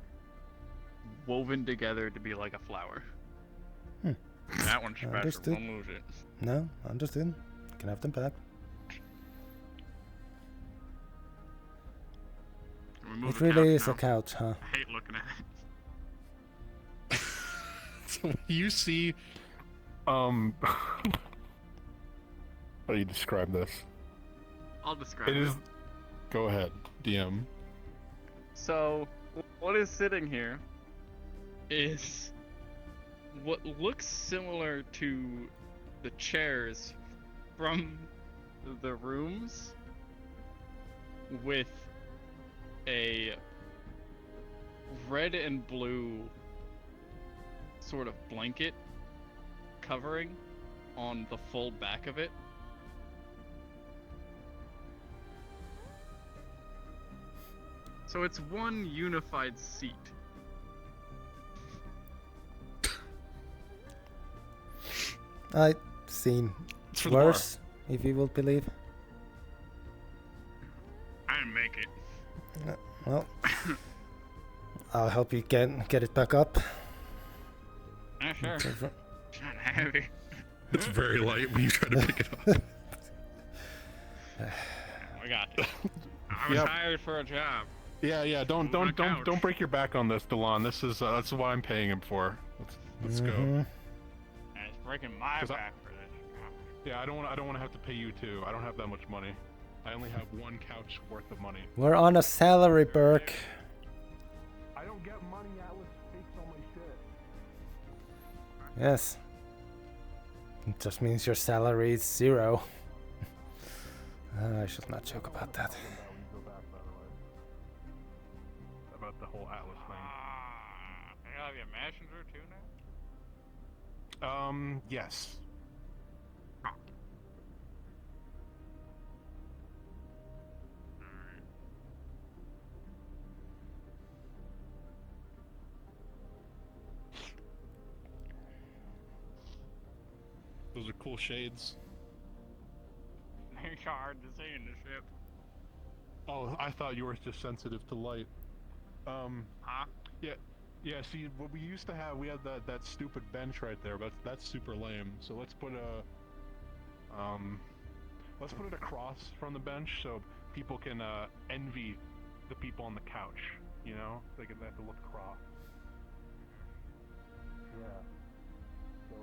woven together to be like a flower. That one's special. Understood. Don't lose it. No, understood. Can have them back. Remove It the really couch is now. a couch, huh? I hate looking at it. So you see, how do you describe this? I'll describe It it. is. Go ahead, DM. So, what is sitting here is what looks similar to the chairs from the rooms with a red and blue sort of blanket covering on the full back of it. So it's one unified seat. I've seen for the worse, if you will believe. I didn't make it. Well, I'll help you get it back up. Yeah, sure. It's over. It's not heavy. It's very light when you try to pick it up. We got this. I was Yep. hired for a job. Yeah. Don't break your back on this, Delon. This is that's what I'm paying him for. Let's go. And it's breaking my 'Cause back for this. Yeah, I don't want to have to pay you too. I don't have that much money. I only have 1 couch worth of money. We're on a salary, Burke. I don't get money. Atlas takes all my shit. Yes. It just means your salary is 0. I should not joke about that. About the whole Atlas thing. You have your messenger too now? Yes. Those are cool shades. They're hard to see in the ship. Oh, I thought you were just sensitive to light. Huh? Yeah, see, what we used to have, we had that stupid bench right there, but that's super lame. So let's put it across from the bench so people can envy the people on the couch, you know? They have to look across. Yeah. So,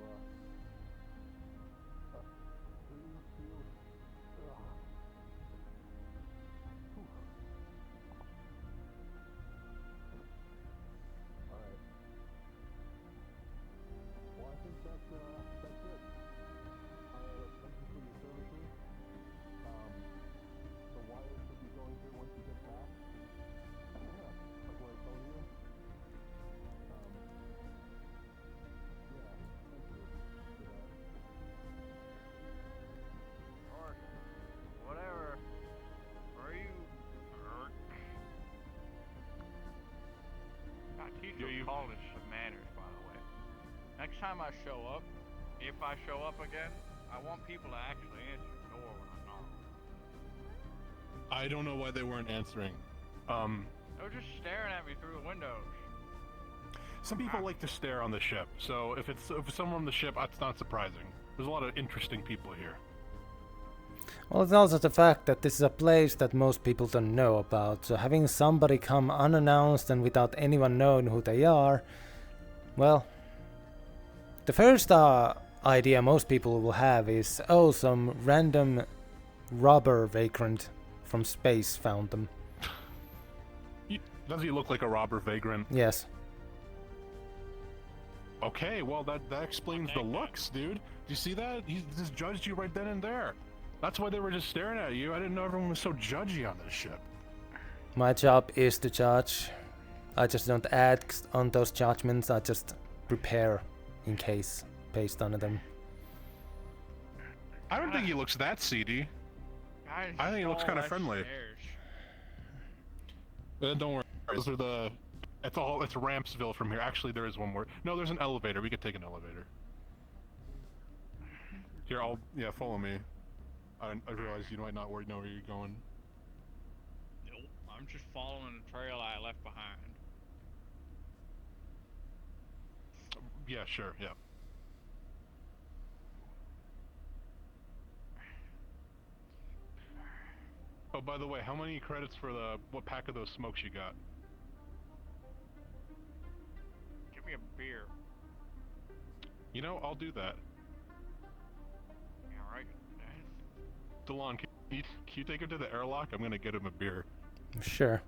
Whatever. Are you? I teach you college of manners, by the way. Next time I show up, if I show up again, I want people to actually answer the door when I knock. I don't know why they weren't answering. They were just staring at me through the windows. Some people like to stare on the ship, so if it's someone on the ship, that's not surprising. There's a lot of interesting people here. Well, it's also the fact that this is a place that most people don't know about, so having somebody come unannounced and without anyone knowing who they are, well, the first idea most people will have is, oh, some random robber vagrant from space found them. Does he look like a robber vagrant? Yes. Okay, well that explains the looks, dude. Do you see that? He just judged you right then and there. That's why they were just staring at you. I didn't know everyone was so judgy on this ship. My job is to judge. I just don't act on those judgments. I just prepare in case, based on them. I don't think he looks that seedy. I think he looks kind of friendly. Don't worry. Those are the. It's Rampsville from here. Actually, there is one more. No, there's an elevator. We could take an elevator. Here, follow me. I realize you might not know where you're going. Nope, I'm just following the trail I left behind. Yeah, sure, yeah. Oh, by the way, how many credits for what pack of those smokes you got? Give me a beer. You know, I'll do that. Yeah, right. Delon, can you take him to the airlock? I'm gonna get him a beer. Sure.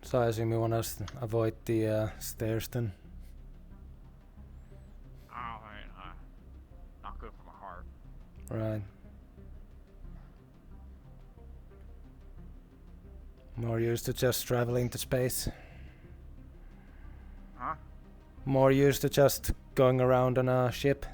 So I assume you want us to avoid the stairs then? Oh, man, not good for my heart. Right. More used to just traveling to space. Huh? More used to just going around on a ship.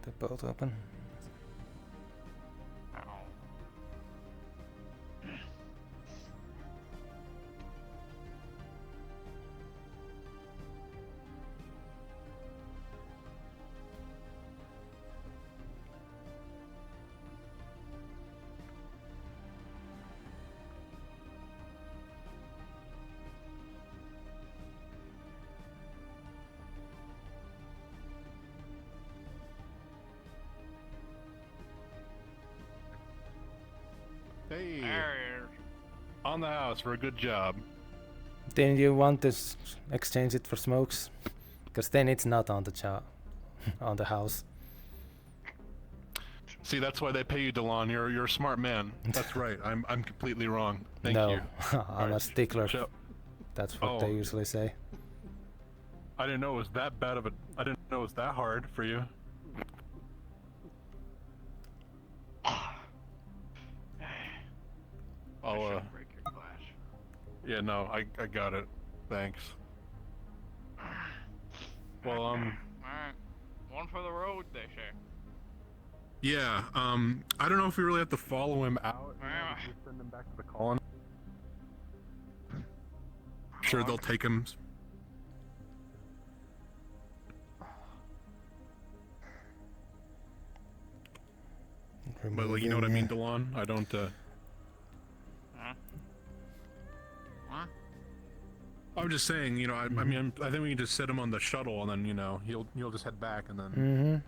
They're both open. Hey, on the house for a good job. Then you want to exchange it for smokes? Because then it's not on the on the house. See, that's why they pay you, Delon. You're a smart man. That's right. I'm completely wrong. Thank no, you. I'm a stickler. That's what they usually say. I didn't know it was that bad of a. I didn't know it was that hard for you. I'll break your glass. Yeah, no, I got it. Thanks. Well, Alright. One for the road, they say. Yeah, I don't know if we really have to follow him out. Just send him back to the colony. Sure, they'll take him. But like, you know what I mean, Delon? I don't. I'm just saying, you know, I mean, I think we can just set him on the shuttle, and then, you know, he'll just head back, and then.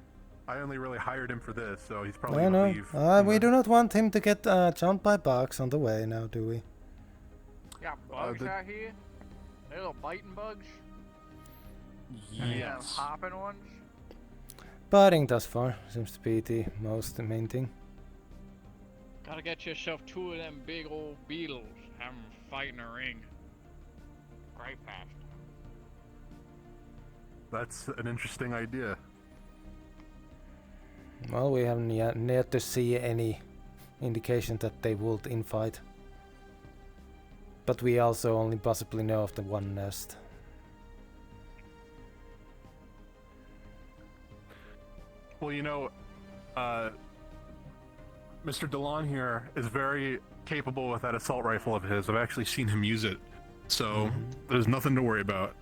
I only really hired him for this, so he's probably gonna leave. We do not want him to get jumped by bugs on the way now, do we? Yeah, bugs out here? Little biting bugs? Yes. Hopping ones? Biting thus far seems to be the most main thing. Gotta get yourself 2 of them big old beetles. Have 'em fight in a ring. Great fast. That's an interesting idea. Well, we haven't yet to see any indication that they would infight. But we also only possibly know of the one nest. Well, you know, Mr. Delon here is very capable with that assault rifle of his. I've actually seen him use it, so there's nothing to worry about.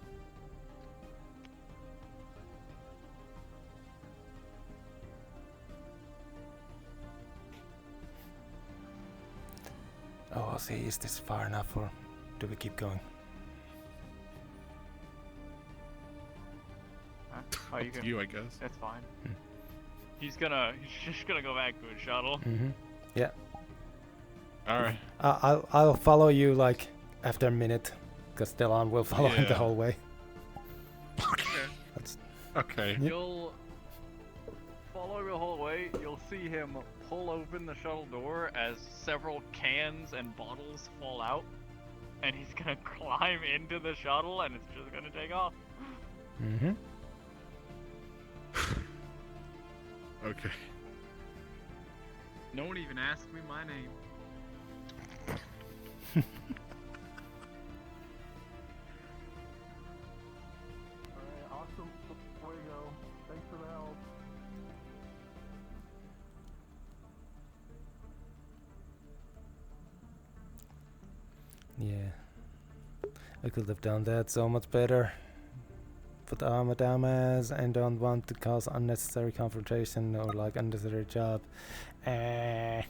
Oh, see, is this far enough, or do we keep going? Oh, you can. You, I guess. That's fine. He's just gonna go back to his shuttle. Yeah. All right. I'll follow you like after a minute, because Delon will follow him the whole way. Okay. That's okay. You'll follow the whole way. You'll see him pull open the shuttle door as several cans and bottles fall out, and he's gonna climb into the shuttle, and it's just gonna take off. Okay. No one even asked me my name. Alright, awesome. Fuego. Thanks for the help. Yeah. I could have done that so much better. But I'm a dumbass and don't want to cause unnecessary confrontation or like unnecessary job. I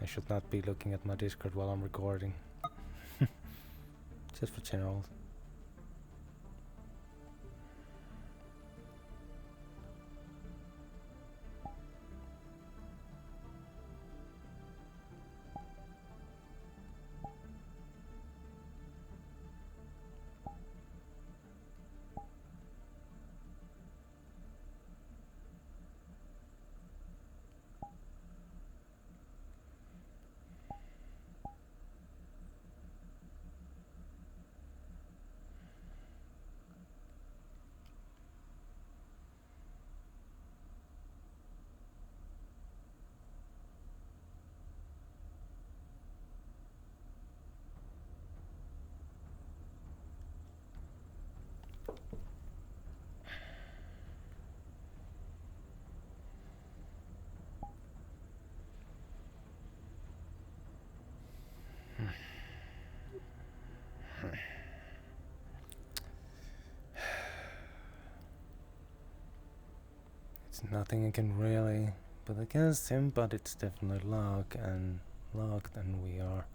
should not be looking at my Discord while I'm recording. Just for general. It's nothing I can really put against him, but it's definitely locked, and we are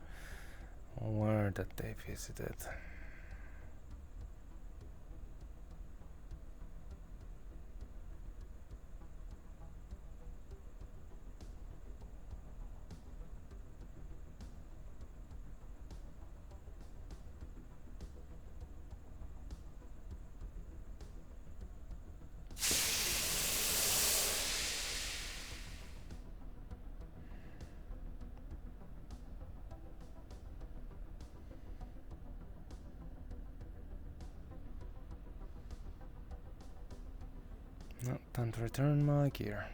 aware that they visited. No, time to return my gear.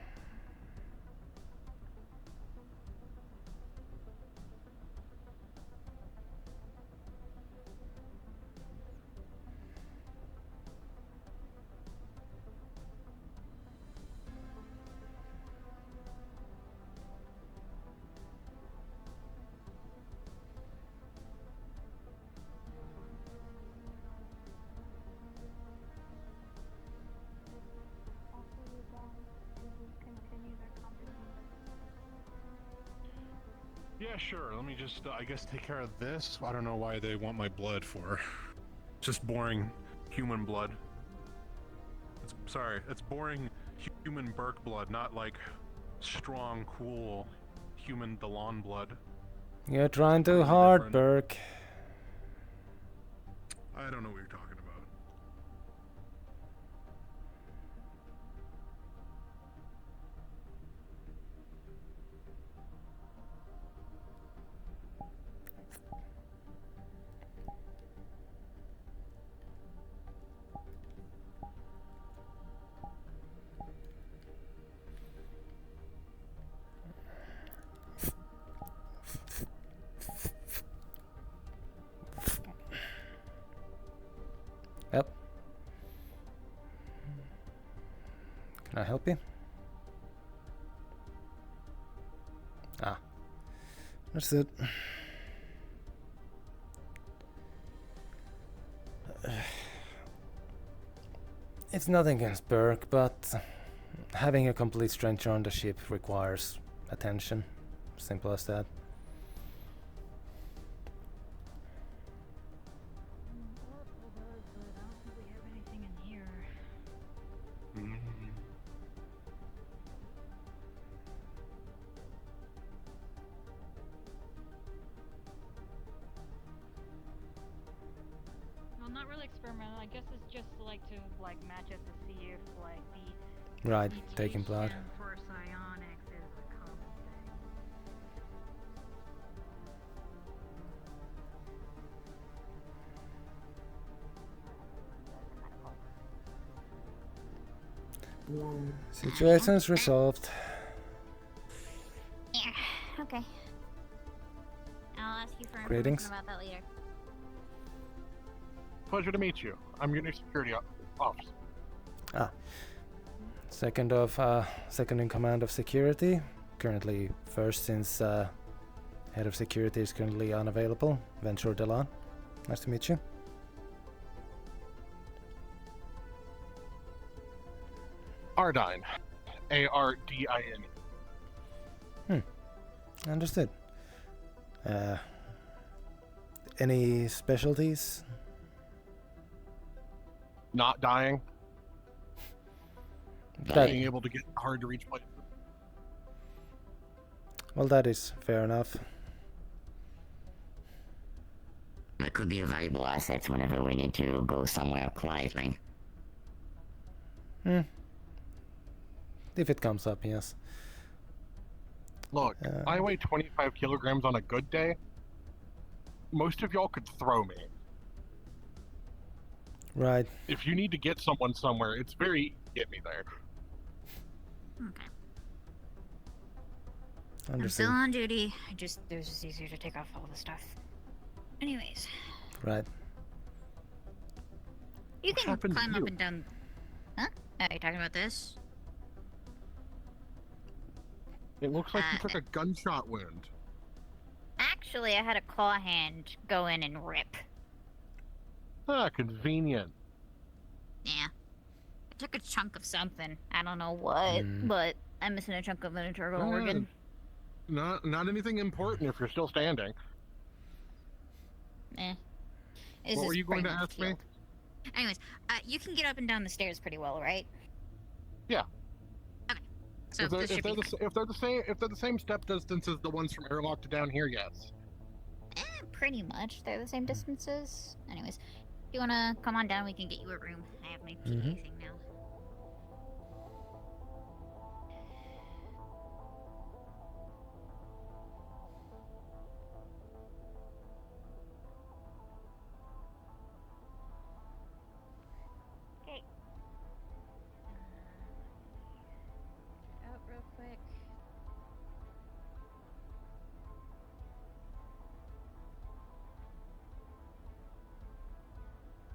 Yeah, sure. Let me just, I guess, take care of this. I don't know why they want my blood for. Just boring human blood. It's boring human Burke blood, not like strong, cool human Delon blood. You're trying too hard, different. Burke. I don't know what you're talking Copy. Ah. Understood. It's nothing against Burke, but having a complete stranger on the ship requires attention. Simple as that. Well, not really experimental. I guess it's just like to match it to see if the Right, taking blood. for psionics is a common thing. Situation's resolved. Yeah, okay. I'll ask you for Greetings. information about that later. Pleasure to meet you. I'm your new security officer. Ah. Second in command of security. Currently first since head of security is currently unavailable. Venturo Delon. Nice to meet you. Ardine. Ardine. Understood. Any specialties? Not dying. Being able to get hard to reach places. Well, that is fair enough. That could be a valuable asset whenever we need to go somewhere quietly. If it comes up, yes. Look, I weigh 25 kilograms on a good day. Most of y'all could throw me. Right. If you need to get someone somewhere, it's very easy to get me there. Okay. I'm Understood. still on duty. It was just easier to take off all the stuff. Anyways. Right. You can happened to climb you? up and down. Huh? Are you talking about this? It looks like you took a gunshot wound. Actually, I had a claw hand go in and rip. Ah, convenient. Yeah. I took a chunk of something. I don't know what, but I'm missing a chunk of an internal organ. Not anything important if you're still standing. Eh. What were you going to ask me? Anyways, you can get up and down the stairs pretty well, right? Yeah. Okay. So If they're the same step distance as the ones from airlock to down here, yes. Pretty much. They're the same distances. Anyways, if you wanna come on down, we can get you a room. I have my PA thing now. Okay. Out real quick.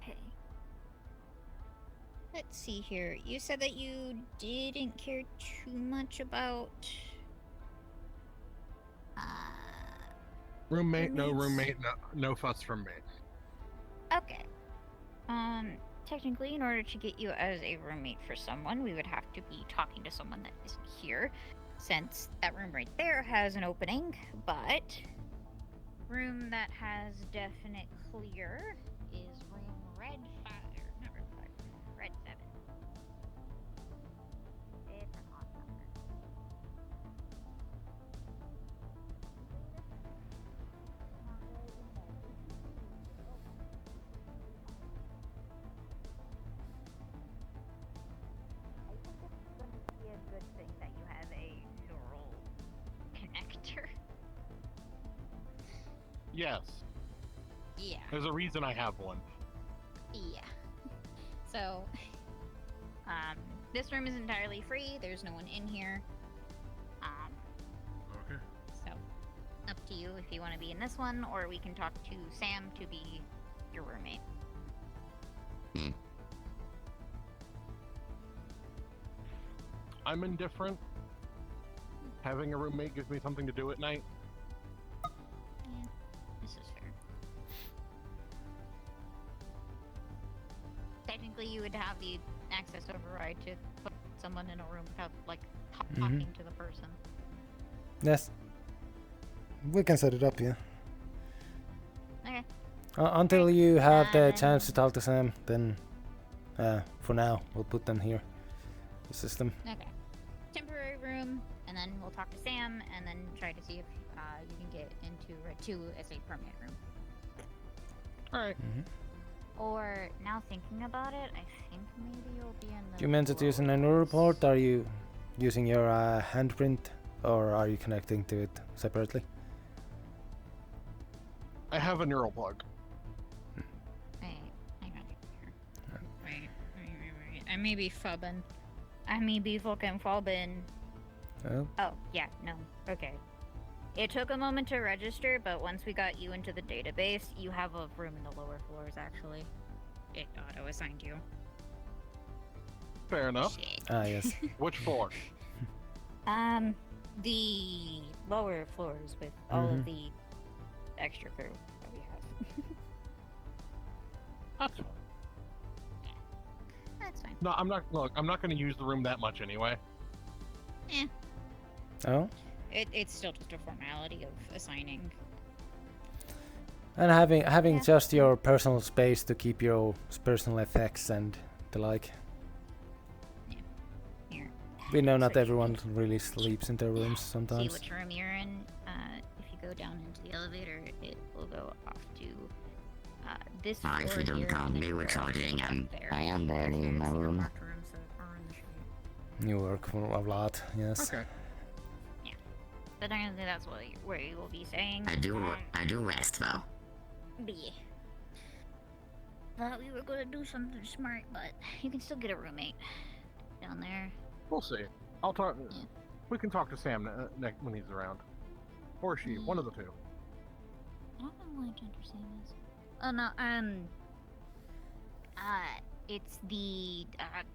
Okay. Let's see here. You said that you didn't care too much about Roommate, no fuss from me. Okay. Technically, in order to get you as a roommate for someone, we would have to be talking to someone that isn't here, since that room right there has an opening, but room that has definite clear is room red 5, or not red 5, red 7. Different odd number. Be a good thing that you have a neural connector. Yes. Yeah. There's a reason I have one. Yeah. So, this room is entirely free. There's no one in here. Okay. So, up to you if you want to be in this one, or we can talk to Sam to be your roommate. I'm indifferent. Having a roommate gives me something to do at night. Yeah, this is fair. Technically, you would have the access override to put someone in a room without, like, talking to the person. Yes. We can set it up, yeah. Okay. Until you have the chance to talk to Sam, then for now, we'll put them here. The system. Okay. Temporary room, and then we'll talk to Sam, and then try to see if you can get into Red 2 as a permanent room. Alright. Or, now thinking about it, I think maybe you'll be in the... You meant to use an neural port? Are you using your handprint, or are you connecting to it separately? I have a neural plug. Wait, hang on here. Wait. I may be fubbing. I may be fucking fubbing. Oh? Oh, yeah, no. Okay. It took a moment to register, but once we got you into the database, you have a room in the lower floors, actually. It auto-assigned you. Fair enough. Ah, yes. Which floor? The lower floors with all of the extra crew that we have. That's fine. That's fine. No, I'm not going to use the room that much anyway. Eh. Oh? It's still just a formality of assigning. And having just your personal space to keep your personal effects and the like. Yeah. Here. We know not everyone really sleeps in their rooms sometimes. See which room you're in. If you go down into the elevator, it will go off to this floor If you don't here, count and me then recording, there. I am barely in my room. Marked rooms that are in the street. You work for a lot, yes. Okay. Yeah. But I don't think that's where you will be staying. I do rest though. Yeah. Thought we were gonna do something smart, but you can still get a roommate down there. We'll see. I'll talk. Yeah. We can talk to Sam when he's around, or she, one of the two. I don't know why gender Sam is. Oh no, it's the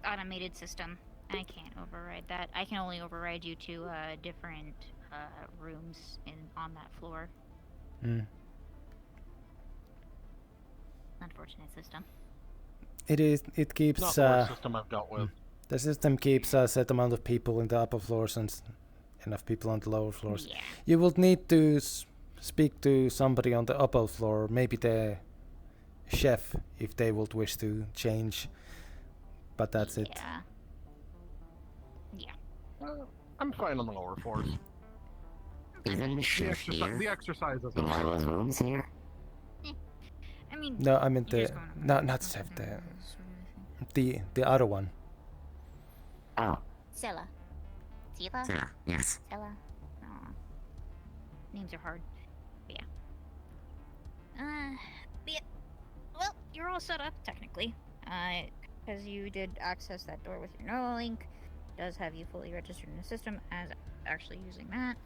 automated system. I can't override that. I can only override you to different rooms on that floor. Unfortunate system. It is. It keeps. Not the worst system I've dealt with. The system keeps a set amount of people in the upper floors and enough people on the lower floors. Yeah. You would need to speak to somebody on the upper floor, maybe the chef, if they would wish to change. But that's it. Yeah. I'm fine on the lower floors. Isn't the chef here? The exercise is In one of those rooms here? I mean. No, I meant the not chef, the other one. Oh. Scylla. Scylla? Scylla, yes. Scylla. Aw. Names are hard. But yeah. But yeah. Well, you're all set up, technically. Because you did access that door with your Neuralink. Does have you fully registered in the system as actually using that.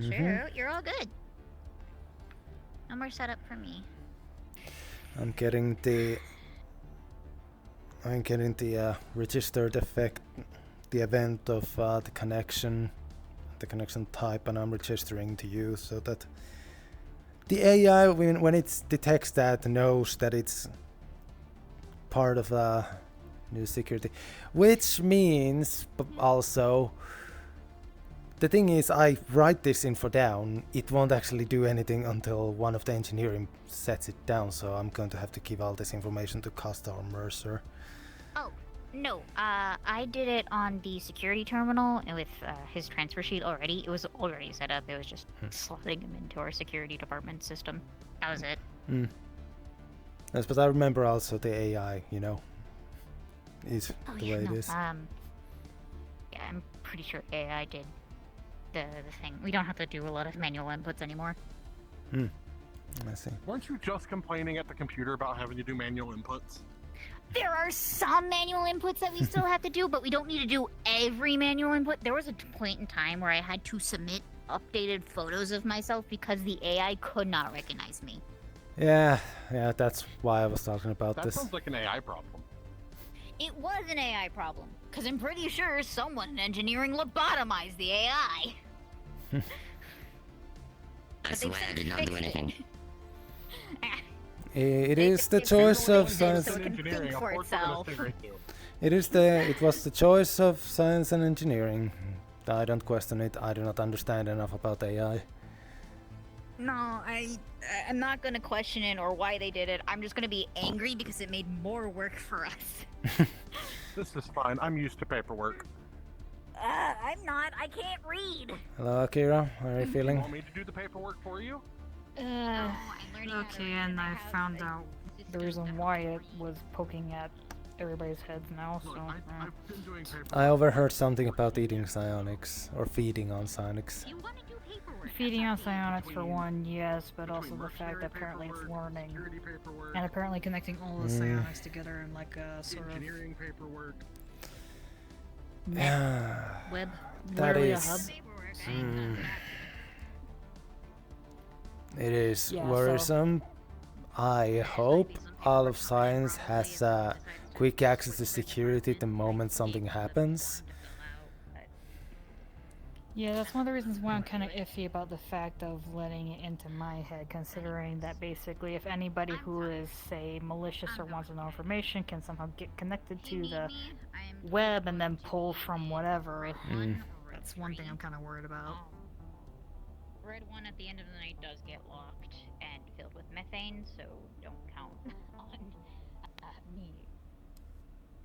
So, you're all good. No more setup for me. I'm getting the registered effect, the event of the connection type, and I'm registering to you so that the AI, when it detects that, knows that it's part of new security, which means also the thing is, I write this info down, it won't actually do anything until one of the engineering sets it down, so I'm going to have to give all this information to Costa or Mercer. Oh, no, I did it on the security terminal with his transfer sheet already. It was already set up, it was just slotting him into our security department system. That was it. Yes, but I remember also the AI, is the way it is. Yeah, I'm pretty sure AI did the thing. We don't have to do a lot of manual inputs anymore. I see. Weren't you just complaining at the computer about having to do manual inputs? There are some manual inputs that we still have to do, but we don't need to do every manual input. There was a point in time where I had to submit updated photos of myself because the AI could not recognize me. Yeah, that's why I was talking about that this. That sounds like an AI problem. It was an AI problem, because I'm pretty sure someone in engineering lobotomized the AI. I swear I did not do anything. It is the choice of science. It was the choice of science and engineering. I don't question it. I do not understand enough about AI. No, I'm not gonna question it or why they did it. I'm just gonna be angry because it made more work for us. This is fine. I'm used to paperwork. I'm not. I can't read. Hello, Akira. How are you feeling? You want me to do the paperwork for you? Okay, and I found out the reason why it was poking at everybody's heads now, so... I've been doing paperwork. I overheard something about eating psionics, or feeding on psionics. Feeding on psionics for one, yes, but also the fact that apparently it's learning. And apparently connecting all the psionics together in like a sort of... Engineering paperwork. web. That Literally is... a hub. It is Yeah, worrisome. I hope all of science has quick access to security the moment something happens. Yeah, that's one of the reasons why I'm kind of iffy about the fact of letting it into my head, considering that basically if anybody who is, say, malicious or wants to know information can somehow get connected to the web and then pull from whatever, that's one thing I'm kind of worried about. Red one at the end of the night does get locked and filled with methane, so don't count on me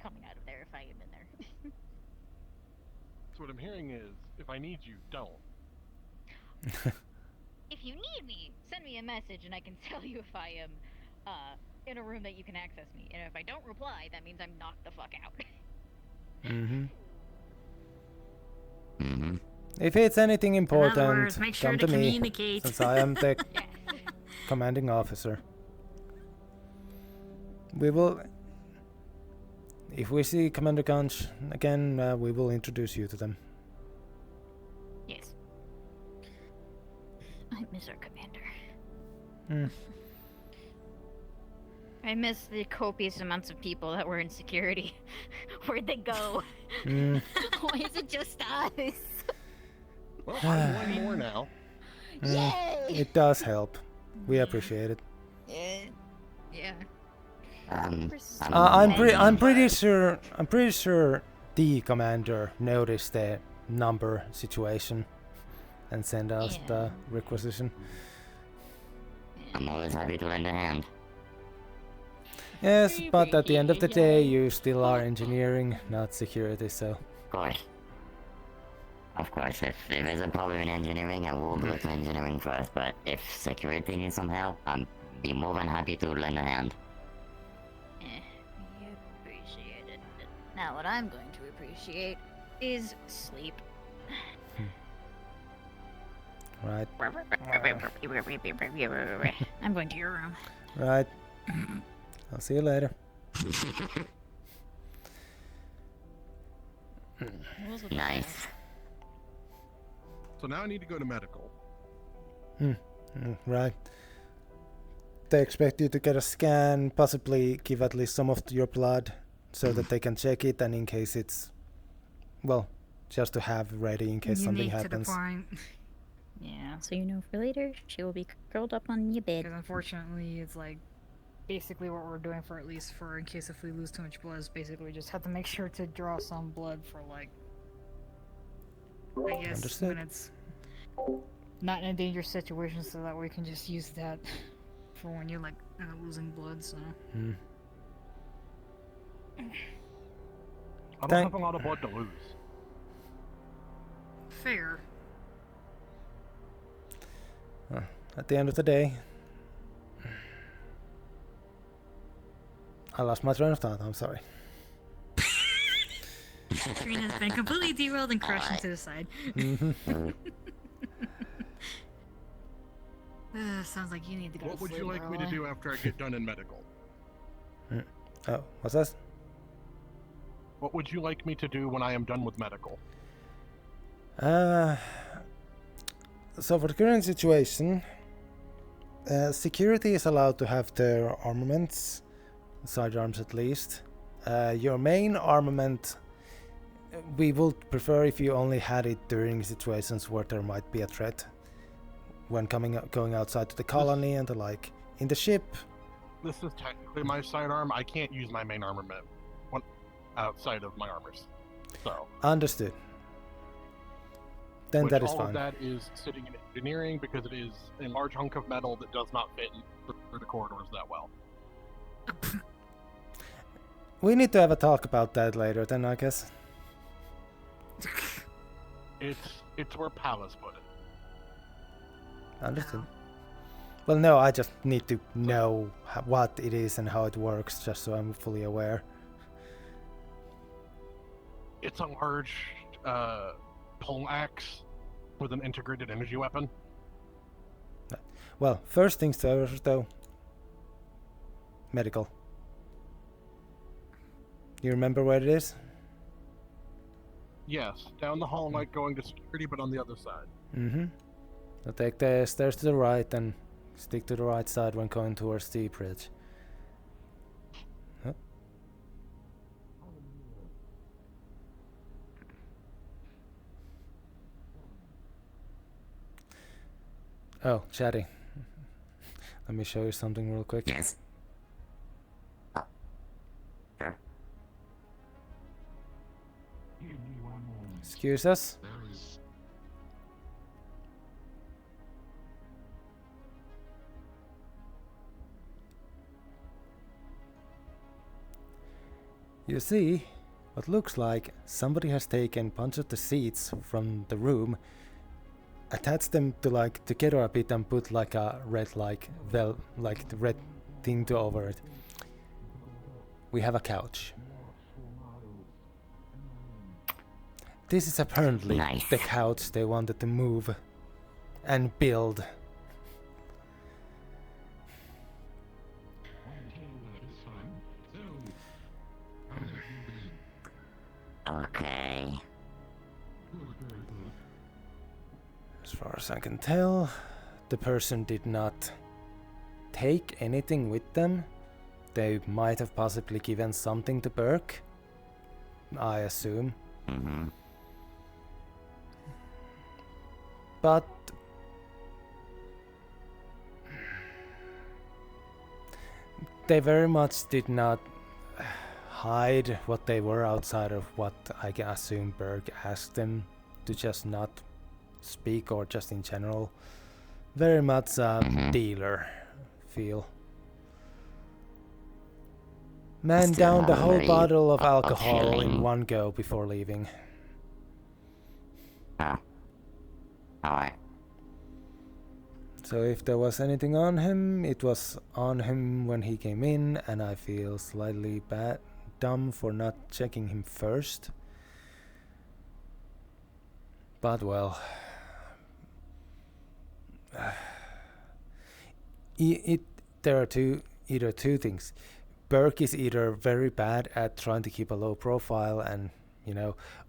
coming out of there if I am in there. So what I'm hearing is, if I need you, don't. If you need me, send me a message and I can tell you if I am in a room that you can access me. And if I don't reply, that means I'm knocked the fuck out. If it's anything important, words, make sure come to to me, communicate. since I am the commanding officer. We will... If we see Commander Ganch again, we will introduce you to them. Yes. I miss our commander. I miss the copious amounts of people that were in security. Where'd they go? Why is it just us? Well, I'm one more now. Yay! It does help. We appreciate it. Yeah. I'm pretty sure the commander noticed the number situation and sent us the requisition. I'm always happy to lend a hand. Yes, but at the end of the day, you still are engineering, not security, so... Of course. Of course, if there's a problem in engineering, I will go to engineering first, but if security needs some help, I'll be more than happy to lend a hand. We appreciate it. Now what I'm going to appreciate is sleep. Right. I'm going to your room. Right. I'll see you later. Nice. So now I need to go to medical. Right. They expect you to get a scan, possibly give at least some of your blood, so that they can check it, and in case it's... Well, just to have ready in case something happens. Yeah. So you know for later, she will be curled up on your bed. Because unfortunately, it's like basically what we're doing for at least for in case if we lose too much blood is basically we just have to make sure to draw some blood for like I guess when it's not in a dangerous situation, so that we can just use that for when you're like losing blood. So. I don't have a lot of blood to lose. Fair. At the end of the day, I lost my train of thought. I'm sorry. Train has been completely derailed and crushed into the side. Sounds like you need to go. What would you like me to do after I get done in medical? Oh, what's that? What would you like me to do when I am done with medical? So for the current situation, security is allowed to have their armaments, sidearms at least, Your main armament, we would prefer if you only had it during situations where there might be a threat. When going outside to the colony and the like. In the ship... This is technically my sidearm. I can't use my main armament outside of my armors. So... Understood. Then that is all fine. All of that is sitting in engineering because it is a large hunk of metal that does not fit through the corridors that well. We need to have a talk about that later then, I guess. It's where Palace put it. Understood. Well, no, I just need to know what it is and how it works, just so I'm fully aware. It's a large pole axe with an integrated energy weapon. Well, first things first, though. Medical. You remember where it is? Yes, down the hall like going to security, but on the other side. Mm-hmm. So take the stairs to the right and stick to the right side when going towards the bridge. Huh? Oh, chatty. Let me show you something real quick. Yes. Sure. Excuse us? You see, what looks like somebody has taken a bunch of the seats from the room, attached them to together a bit and put like a red the red thing over it. We have a couch. This is apparently the couch they wanted to move and build. Okay. As far as I can tell, the person did not take anything with them. They might have possibly given something to Burke, I assume. Mm-hmm. But they very much did not hide what they were outside of what I can assume Burke asked them to just not speak, or just in general. Very much dealer feel. Man down the whole bottle of alcohol in one go before leaving. Alright. So if there was anything on him, it was on him when he came in, and I feel slightly dumb for not checking him first. But well, there are either two things. Burke is either very bad at trying to keep a low profile and,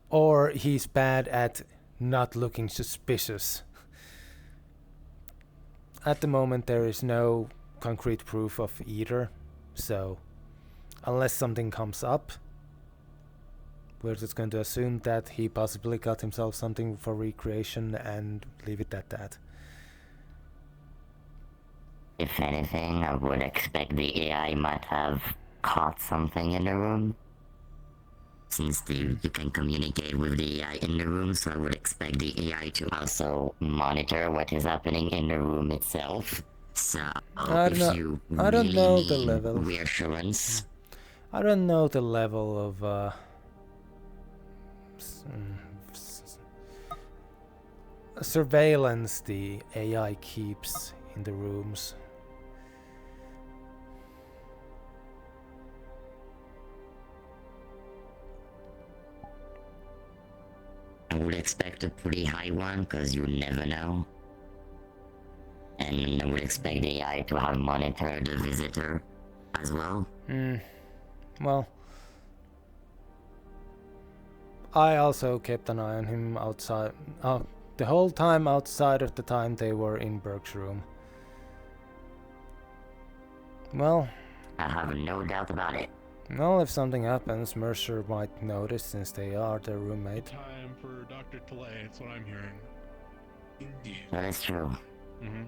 or he's bad at not looking suspicious. At the moment there is no concrete proof of either, so unless something comes up, we're just going to assume that he possibly got himself something for recreation and leave it at that. If anything, I would expect the AI might have caught something in the room. Since you can communicate with the AI in the room, so I would expect the AI to also monitor what is happening in the room itself. So, I don't know the level. Reassurance. I don't know the level of surveillance the AI keeps in the rooms. I would expect a pretty high one, because you never know. And I would expect the AI to have monitored the visitor as well. Well, I also kept an eye on him outside, the whole time outside of the time they were in Burke's room. Well, I have no doubt about it. Well, if something happens, Mercer might notice since they are their roommate. Time for Dr. Talay, that's what I'm hearing. Indeed. That is true. Mm-hmm.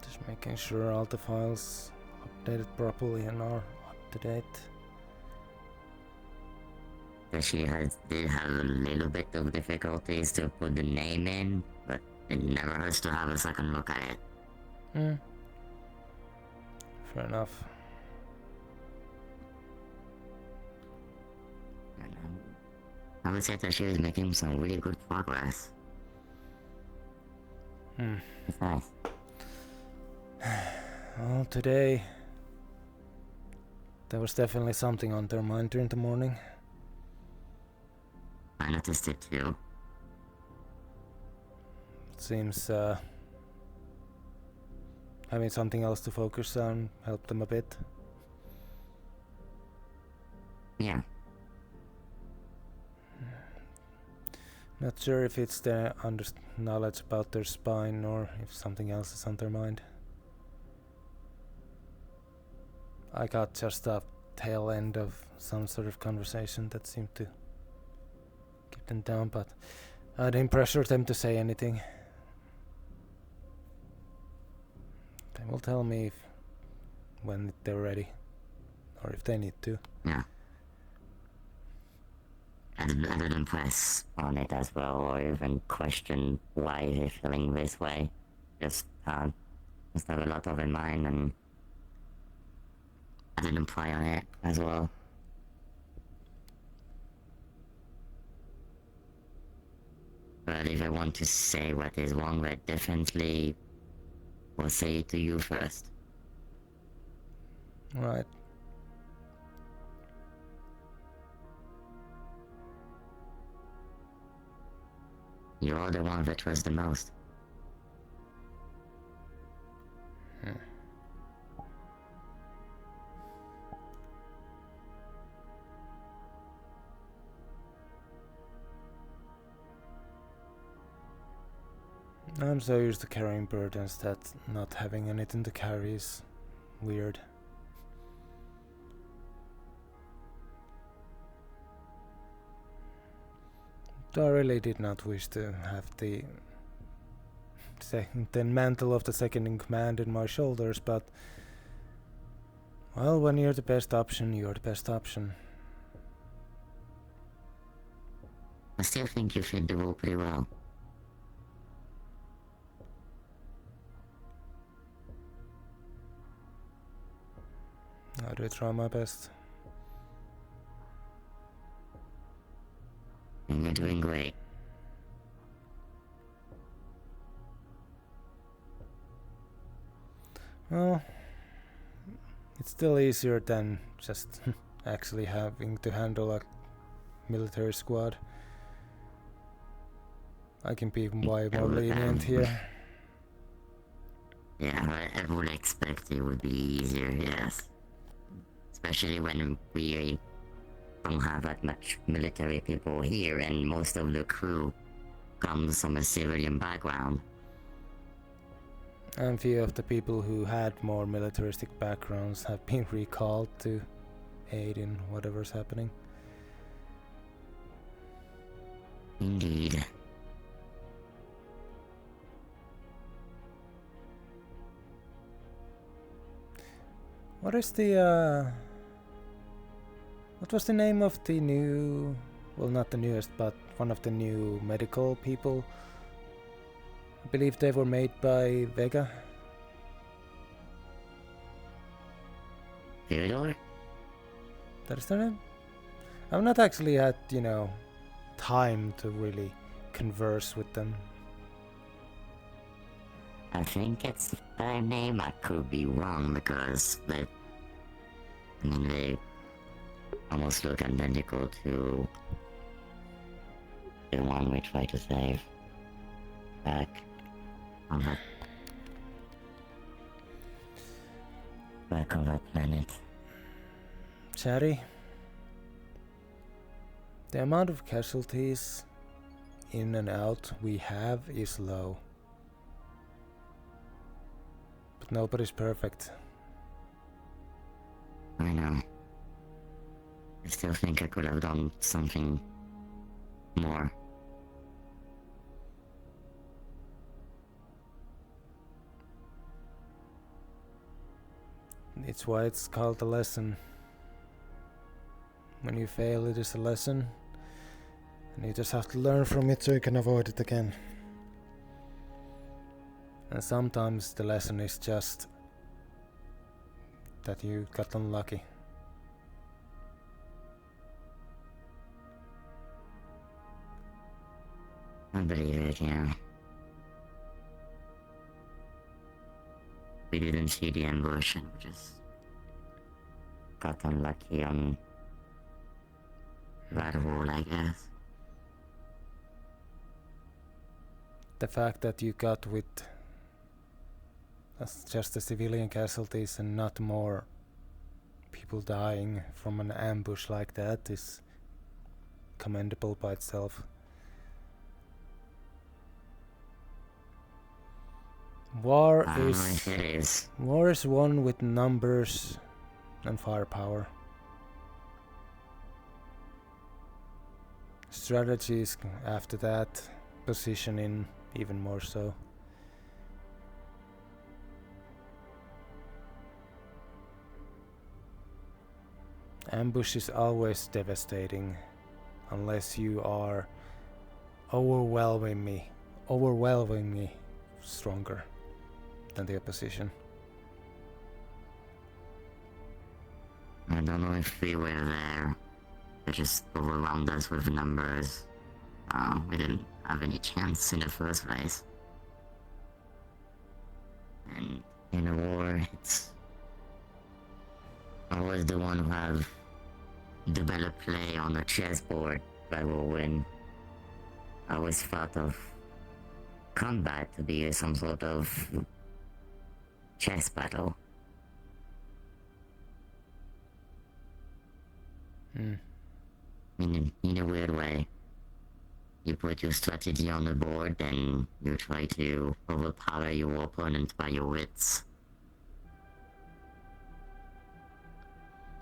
Just making sure all the files updated properly and are up to date. She did have a little bit of difficulties to put the name in, but it never hurts to have a second look at it. Fair enough. I would say that she was making some really good progress. It's nice. Well, today there was definitely something on their mind during the morning. I noticed it too. Seems having something else to focus on helped them a bit. Yeah. Not sure if it's their knowledge about their spine or if something else is on their mind. I got just a tail end of some sort of conversation that seemed to keep them down, but I didn't pressure them to say anything. They will tell me when they're ready, or if they need to. Yeah. I didn't press on it as well, or even question why they're feeling this way. Just have a lot of in mind, and I didn't pry on it as well. But if I want to say what is wrong, I definitely will say it to you first. Right. You're the one that trusts the most. I'm so used to carrying burdens that not having anything to carry is weird. I really did not wish to have the mantle of the second in command in my shoulders, but well, when you're the best option, you're the best option. I still think you fit the role pretty well. I do try my best. And you're doing great. Well, it's still easier than just actually having to handle a military squad. I can be way more lenient here. Yeah, I would expect it would be easier, yes. Especially when we don't have that much military people here and most of the crew comes from a civilian background. And few of the people who had more militaristic backgrounds have been recalled to aid in whatever's happening. Indeed. What is the what was the name of the new, well, not the newest, but one of the new medical people? I believe they were made by Vega. Theodore? That is their name? I've not actually had, you know, time to really converse with them. I think it's their name. I could be wrong because they almost look identical to the one we tried to save back on that planet. Chatty, the amount of casualties in and out we have is low. But nobody's perfect. I know. I still think I could have done something more. It's why it's called a lesson. When you fail, it is a lesson. And you just have to learn from it so you can avoid it again. And sometimes the lesson is just that you got unlucky. I believe it, yeah. We didn't see the ambush and we just got unlucky on that wall, I guess. The fact that you got with just the civilian casualties and not more people dying from an ambush like that is commendable by itself. War is won with numbers and firepower. Strategies after that, positioning even more so. Ambush is always devastating unless you are overwhelmingly stronger than the opposition. I don't know if we were there. They just overwhelmed us with numbers. We didn't have any chance in the first place. And in a war, it's always the one who have the better play on the chessboard that will win. I always thought of combat to be some sort of chess battle. In a weird way. You put your strategy on the board and you try to overpower your opponent by your wits.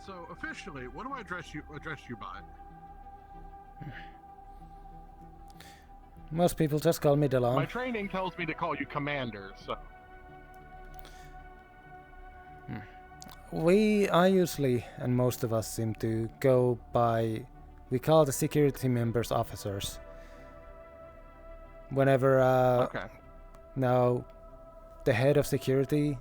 So officially, what do I address you by? Most people just call me Delon. My training tells me to call you Commander, so... I usually, and most of us seem to go by, we call the security members officers. Whenever, now, the head of security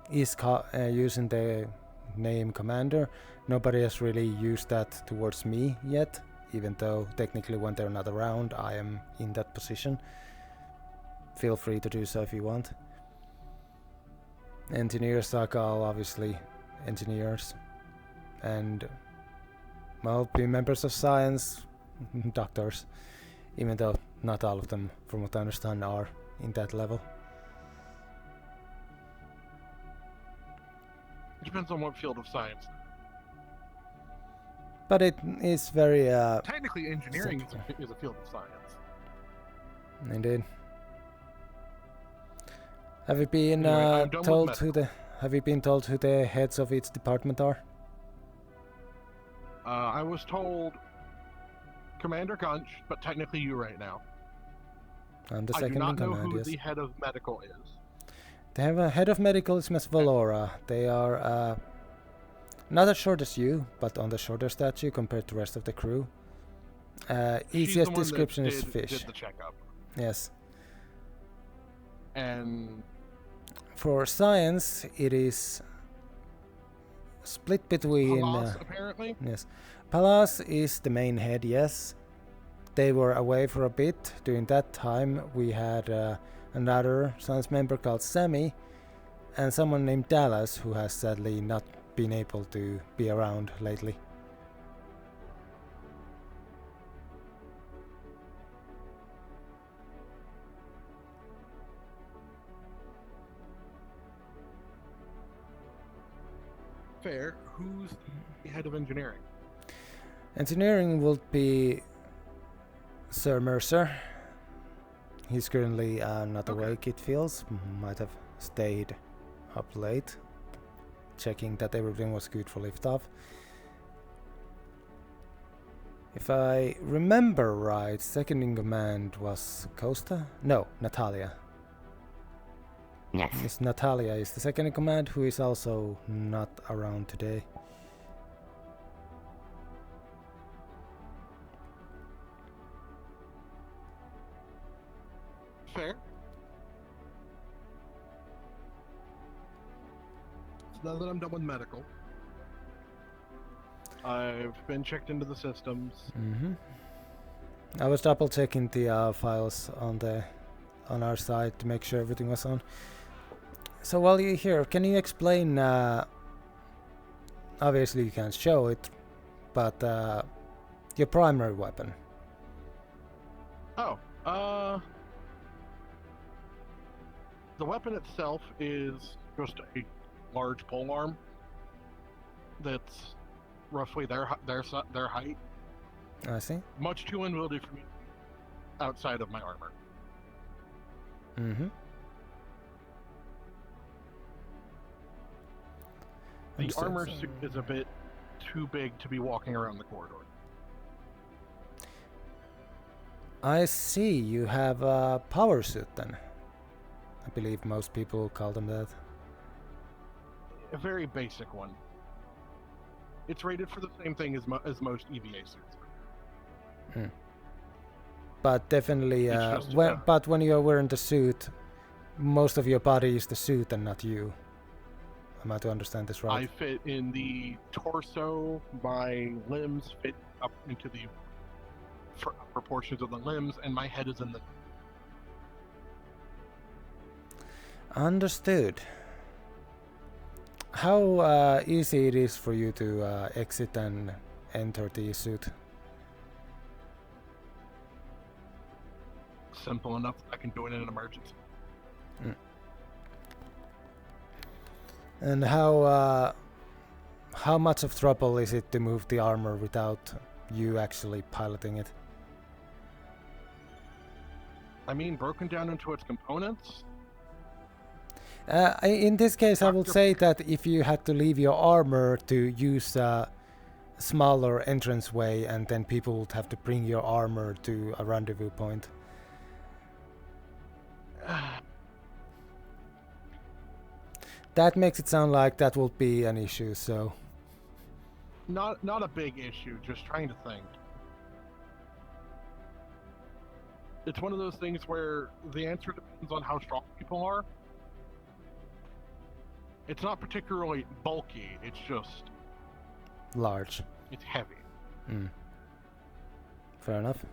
is using the name Commander, nobody has really used that towards me yet, even though technically when they're not around, I am in that position. Feel free to do so if you want. Engineers are called, obviously, engineers. And, well, be members of science, doctors. Even though not all of them, from what I understand, are in that level. It depends on what field of science. But it is very... Technically, engineering is a field of science. Indeed. Have you been told who the... Have you been told who the heads of each department are? I was told Commander Gunch, but technically you right now. I'm the second in command, I do not know who the head of medical is. They have a head of medical is Miss Valora. They are Not as short as you, but on the shorter statue compared to the rest of the crew. Easiest description is fish. Did the checkup. Yes. And for science, it is split between. Palas, apparently. Yes, Palas is the main head. Yes, they were away for a bit. During that time, we had another science member called Sammy, and someone named Dallas, who has sadly not been able to be around lately. Fair. Who's the head of engineering? Engineering will be Sir Mercer. He's currently not awake, it feels. Might have stayed up late, checking that everything was good for liftoff. If I remember right, second in command was Costa? No, Natalia. Yes. Miss Natalia is the second in command, who is also not around today. Fair. So now that I'm done with medical, I've been checked into the systems. I was double checking the files on our side to make sure everything was on. So while you're here, can you explain? Obviously, you can't show it, but your primary weapon. Oh, the weapon itself is just a large polearm that's roughly their height. I see. Much too unwieldy for me outside of my armor. The armor suit is a bit too big to be walking around the corridor. I see. You have a power suit then. I believe most people call them that. A very basic one. It's rated for the same thing as most EVA suits. But definitely, but when you are wearing the suit, most of your body is the suit and not you. Am I to understand this right? I fit in the torso. My limbs fit up into the upper portions of the limbs, and my head is in the... Understood. How easy it is for you to exit and enter the suit? Simple enough. I can do it in an emergency. And how much of trouble is it to move the armor without you actually piloting it? I mean, broken down into its components? In this case, I would say that if you had to leave your armor to use a smaller entranceway, and then people would have to bring your armor to a rendezvous point. That makes it sound like that will be an issue, so... Not a big issue, just trying to think. It's one of those things where the answer depends on how strong people are. It's not particularly bulky, it's just... large. It's heavy. Fair enough.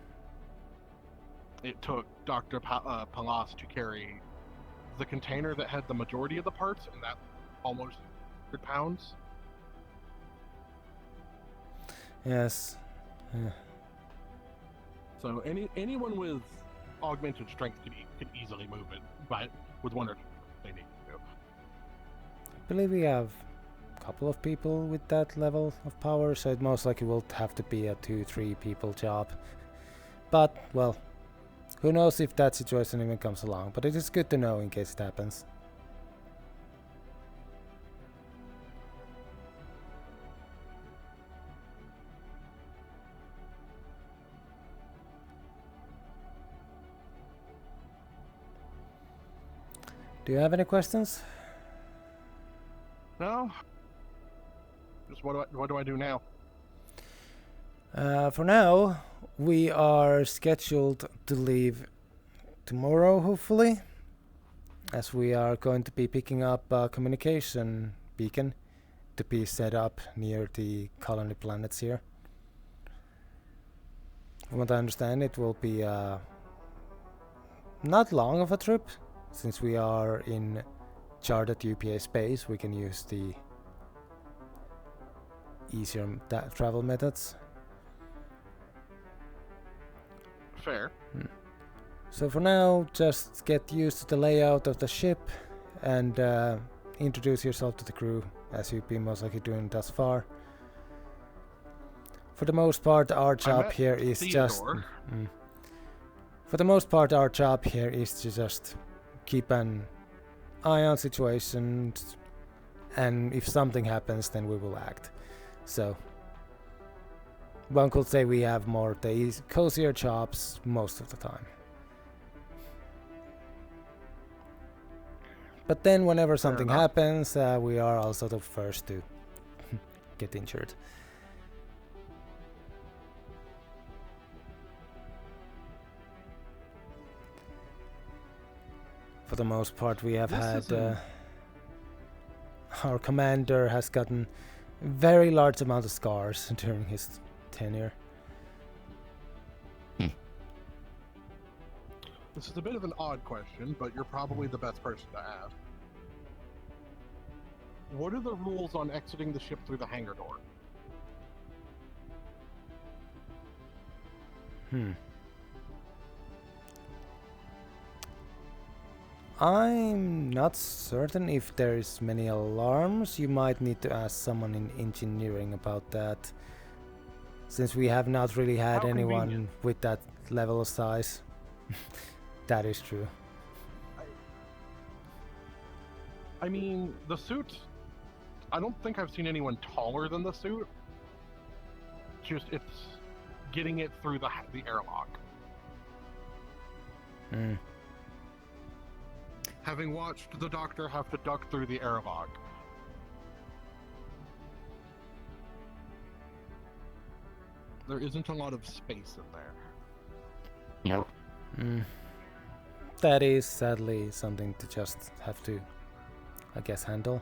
It took Dr. Palas to carry the container that had the majority of the parts, and that almost 100 pounds. Yes. Yeah. So anyone with augmented strength could easily move it, but with one or two they need to do. I believe we have a couple of people with that level of power, so it most likely will have to be a 2-3 people job. But, well, who knows if that situation even comes along, but it is good to know in case it happens. Do you have any questions? No. Just what do I do now? For now, we are scheduled to leave tomorrow, hopefully, as we are going to be picking up a communication beacon to be set up near the colony planets here. From what I understand, it will be not long of a trip. Since we are in charted UPA space, we can use the easier travel methods. Fair. So for now, just get used to the layout of the ship and introduce yourself to the crew, as you've been most likely doing thus far. For the most part, our job here is just... For the most part, our job here is to just keep an eye on situations, and if something happens, then we will act. So, one could say we have more days, cozier jobs most of the time. But then, whenever something happens, we are also the first to get injured. For the most part, we have had our commander has gotten very large amount of scars during his tenure. This is a bit of an odd question, but you're probably the best person to ask. What are the rules on exiting the ship through the hangar door? I'm not certain if there's many alarms. You might need to ask someone in engineering about that, since we have not really had anyone with that level of size. That is true. I mean, the suit, I don't think I've seen anyone taller than the suit. Just, it's getting it through the airlock. Having watched the doctor have to duck through the airlock. There isn't a lot of space in there. Nope. That is sadly something to just have to, I guess, handle.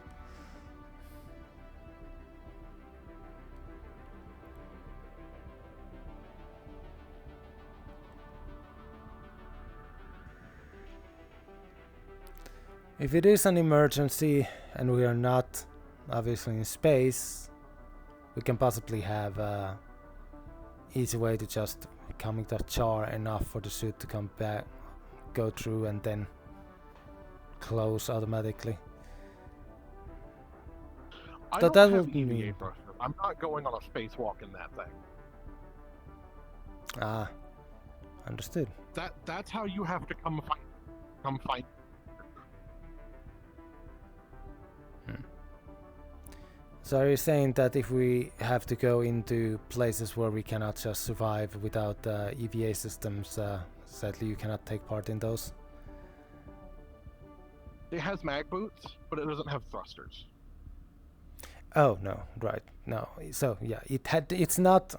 If it is an emergency and we are not obviously in space, we can possibly have a easy way to just coming to jar enough for the suit to come back, go through and then close automatically. I But don't that have will mean EVA pressure. I'm not going on a spacewalk in that thing. Ah, understood. That's how you have to come find. So are you saying that if we have to go into places where we cannot just survive without EVA systems, sadly you cannot take part in those? It has mag boots, but it doesn't have thrusters. Oh no, right, no. So yeah, it's not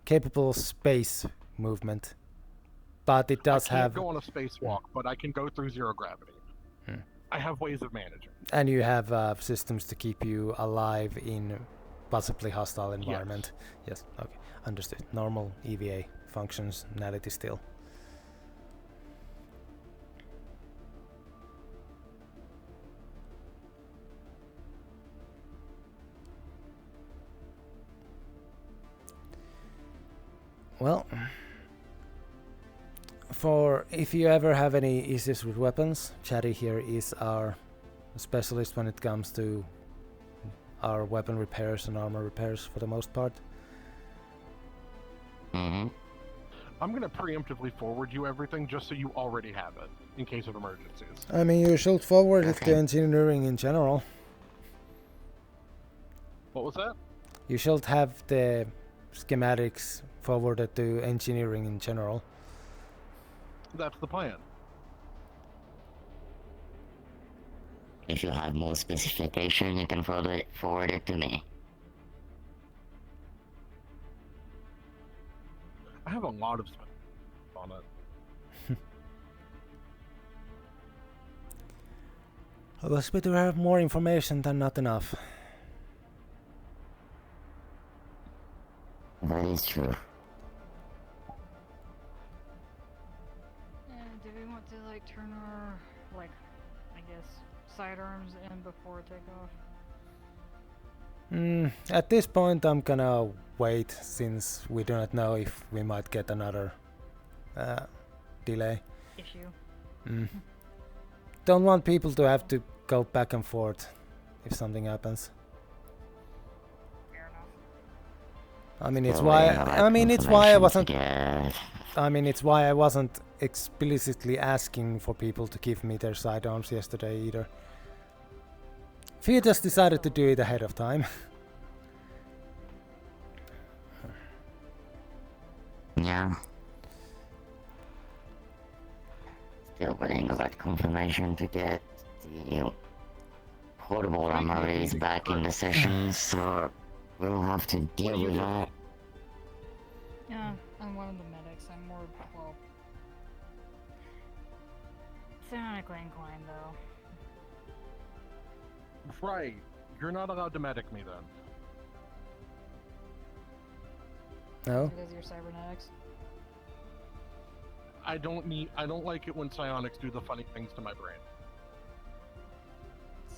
capable of space movement, but it does I can't have. go on a spacewalk, but I can go through zero gravity. I have ways of managing. And you have systems to keep you alive in possibly hostile environment. Yes, okay, understood. Normal EVA functionality still. Well, for if you ever have any issues with weapons, Chatty here is our specialist when it comes to our weapon repairs and armor repairs for the most part. Mm-hmm. I'm gonna preemptively forward you everything just so you already have it in case of emergencies. I mean, you should forward it to engineering in general. What was that? You should have the schematics forwarded to engineering in general. That's the plan. If you have more specification, you can forward it to me. I have a lot of stuff on it. It was better to have more information than not enough. That is true. And do we want to like turn our like I guess sidearms in before takeoff? At this point I'm gonna wait, since we do not know if we might get another delay. Issue. Don't want people to have to go back and forth if something happens. Fair enough. I mean it's why I wasn't explicitly asking for people to give me their sidearms yesterday either. Few just decided to do it ahead of time. Yeah. Still waiting for that confirmation to get the portable armories back into session, so we'll have to deal with that. Yeah, I'm one of the medics. I'm more, well, psionically inclined though. Right. You're not allowed to medic me then. No? Because you're cybernetics. I don't like it when psionics do the funny things to my brain.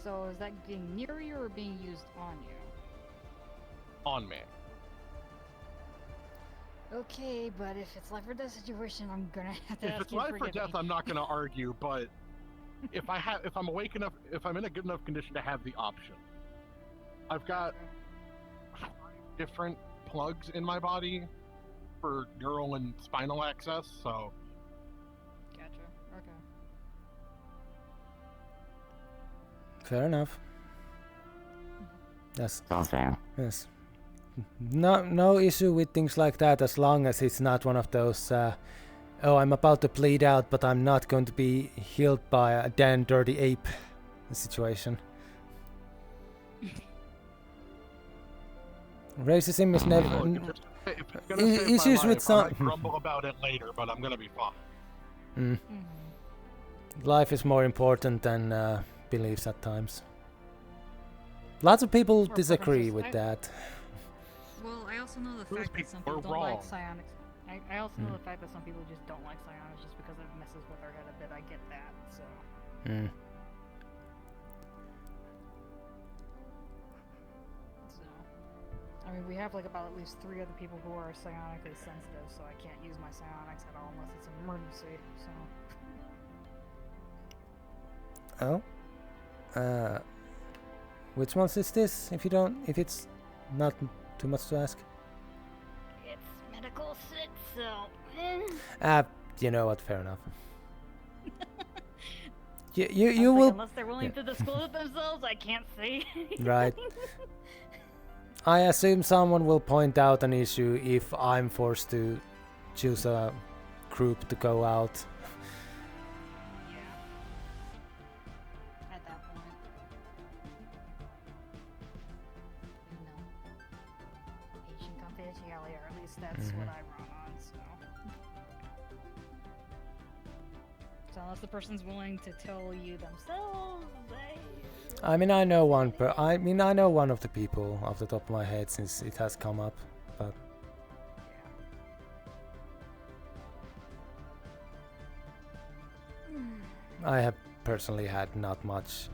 So is that being near you or being used on you? On me. Okay, but if it's life or death situation, I'm gonna have to If ask it's you to life or forgive death, me. I'm not gonna argue, but if I'm awake enough, if I'm in a good enough condition to have the option. I've got 5 different plugs in my body for neural and spinal access, so. Gotcha. Okay. Fair enough. Yes. fair. Yes. No issue with things like that, as long as it's not one of those oh, I'm about to bleed out but I'm not going to be healed by a damn dirty ape situation. Racism is never If it's gonna save issues my with life, I some might grumble about it later, but I'm gonna be fine. Life is more important than beliefs at times. Lots of people disagree with that. Well, I also know the Those fact that some people people are don't like wrong. psionics. I also know the fact that some people just don't like psionics just because it messes with their head a bit. I get that, so. So, I mean, we have like about at least 3 other people who are psionically sensitive, so I can't use my psionics at all unless it's an emergency, so. Oh? Which ones is this, if it's not too much to ask? It's medical sick, so. You know what, fair enough. You Like, will... unless they're willing to disclose themselves, I can't say anything. Right. I assume someone will point out an issue if I'm forced to choose a group to go out. At that point. Patient confidentiality, or at least that's what I run on, so. So unless the person's willing to tell you themselves, I mean, I know one of the people off the top of my head, since it has come up, but I have personally had not much,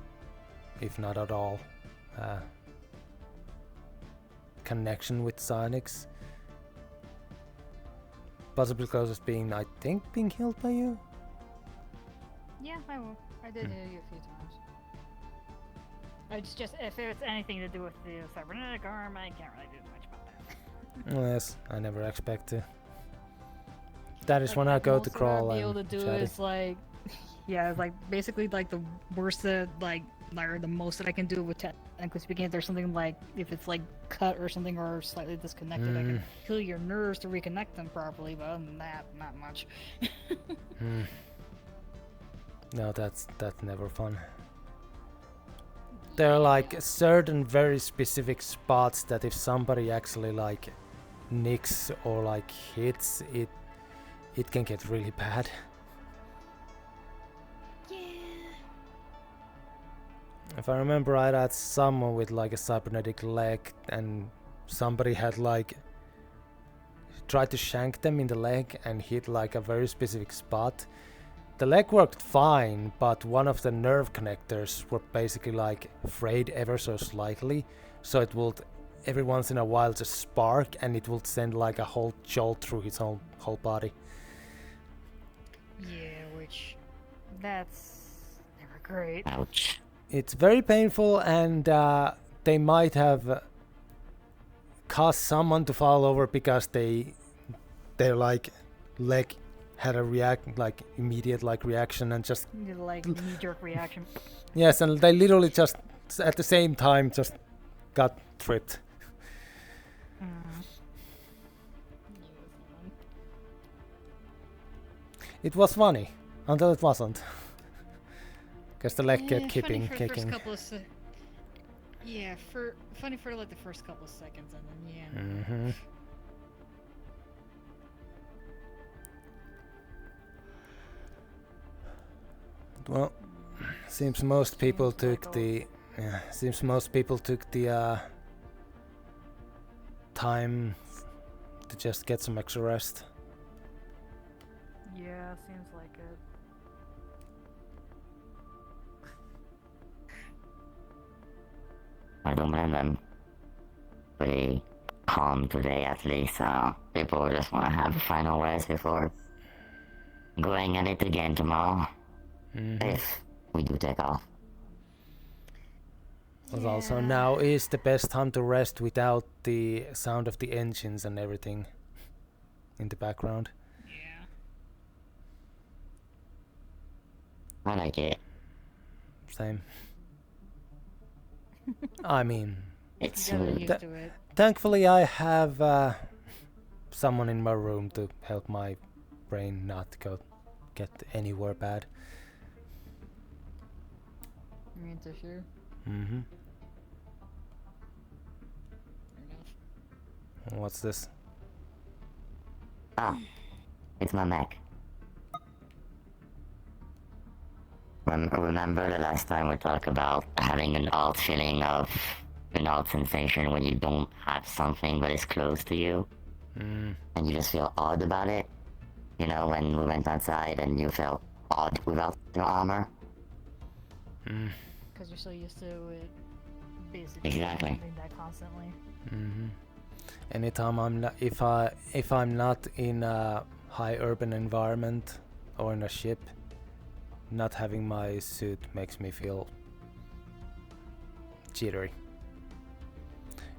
if not at all, connection with psionics. Possibly because of being healed by you? yeah, I will. I did hear you a few times. It's just, if it's anything to do with the cybernetic arm, I can't really do much about that. Yes, I never expect to. That is Like, when I at go most to what crawl I'd be and able to do chatty. is like, yeah, it's like basically like the worst that or the most that I can do with technically speaking. If there's something like, if it's like cut or something or slightly disconnected, I can heal your nerves to reconnect them properly. But other than that, not much. No, that's never fun. There are like certain very specific spots that if somebody actually like nicks or like hits, it can get really bad. Yeah. If I remember right, I had someone with like a cybernetic leg, and somebody had like tried to shank them in the leg and hit like a very specific spot. The leg worked fine, but one of the nerve connectors were basically like frayed ever so slightly, so it would every once in a while just spark, and it would send like a whole jolt through his whole body. Yeah, which that's never great. Ouch. It's very painful, and they might have caused someone to fall over because their like leg had a immediate reaction and just Like knee-jerk reaction. yes, and they literally just at the same time just got tripped. It was funny until it wasn't, because the leg kept kicking. Funny for like the first couple of seconds, and then yeah. Mm-hmm. Well, seems most people took the time to just get some extra rest. Yeah, seems like it. I don't mind them. Pretty calm today at least, so people just want to have a final rest before going at it again tomorrow. If we do take off. But also now is the best time to rest without the sound of the engines and everything in the background. I like it. Same. I mean, it's thankfully I have someone in my room to help my brain not get anywhere bad. You mean to sure? Mm-hmm. What's this? Ah, it's my Mac. Remember the last time we talked about having an odd feeling of an odd sensation when you don't have something but it's close to you? And you just feel odd about it? You know, when we went outside and you felt odd without your armor? Because you're so used to it basically Exactly. doing that constantly. Anytime if I'm not in a high urban environment or in a ship, not having my suit makes me feel jittery.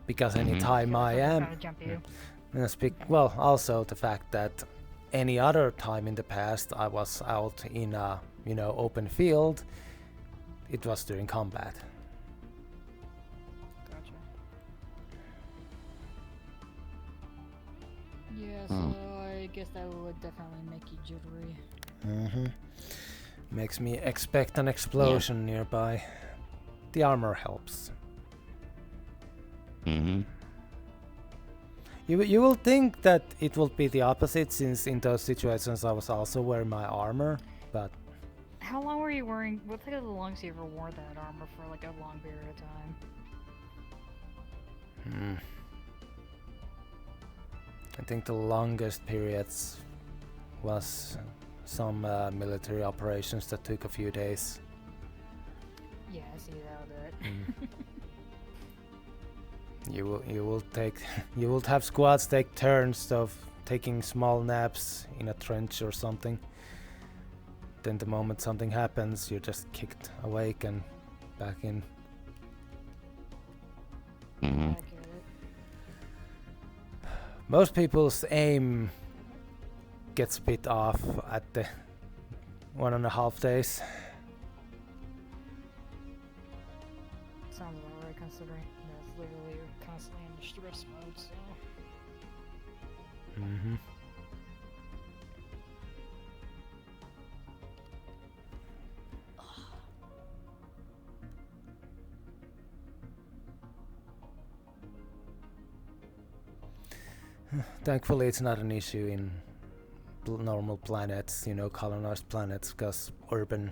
Because anytime I am, also the fact that any other time in the past I was out in a open field, it was during combat. Gotcha. Yeah, so I guess that would definitely make you jittery. Makes me expect an explosion nearby. The armor helps. You will think that it will be the opposite, since in those situations I was also wearing my armor, but How long were you wearing? What's like the longest you ever wore that armor for, like a long period of time? I think the longest periods was some military operations that took a few days. Yeah, I see that. You will have squads take turns of taking small naps in a trench or something. Then the moment something happens, you're just kicked awake and back in. Most people's aim gets a bit off at the 1.5 days. Sounds about right, considering that's literally you're constantly in stress mode, so. Thankfully, it's not an issue in normal planets, you know, colonized planets, because urban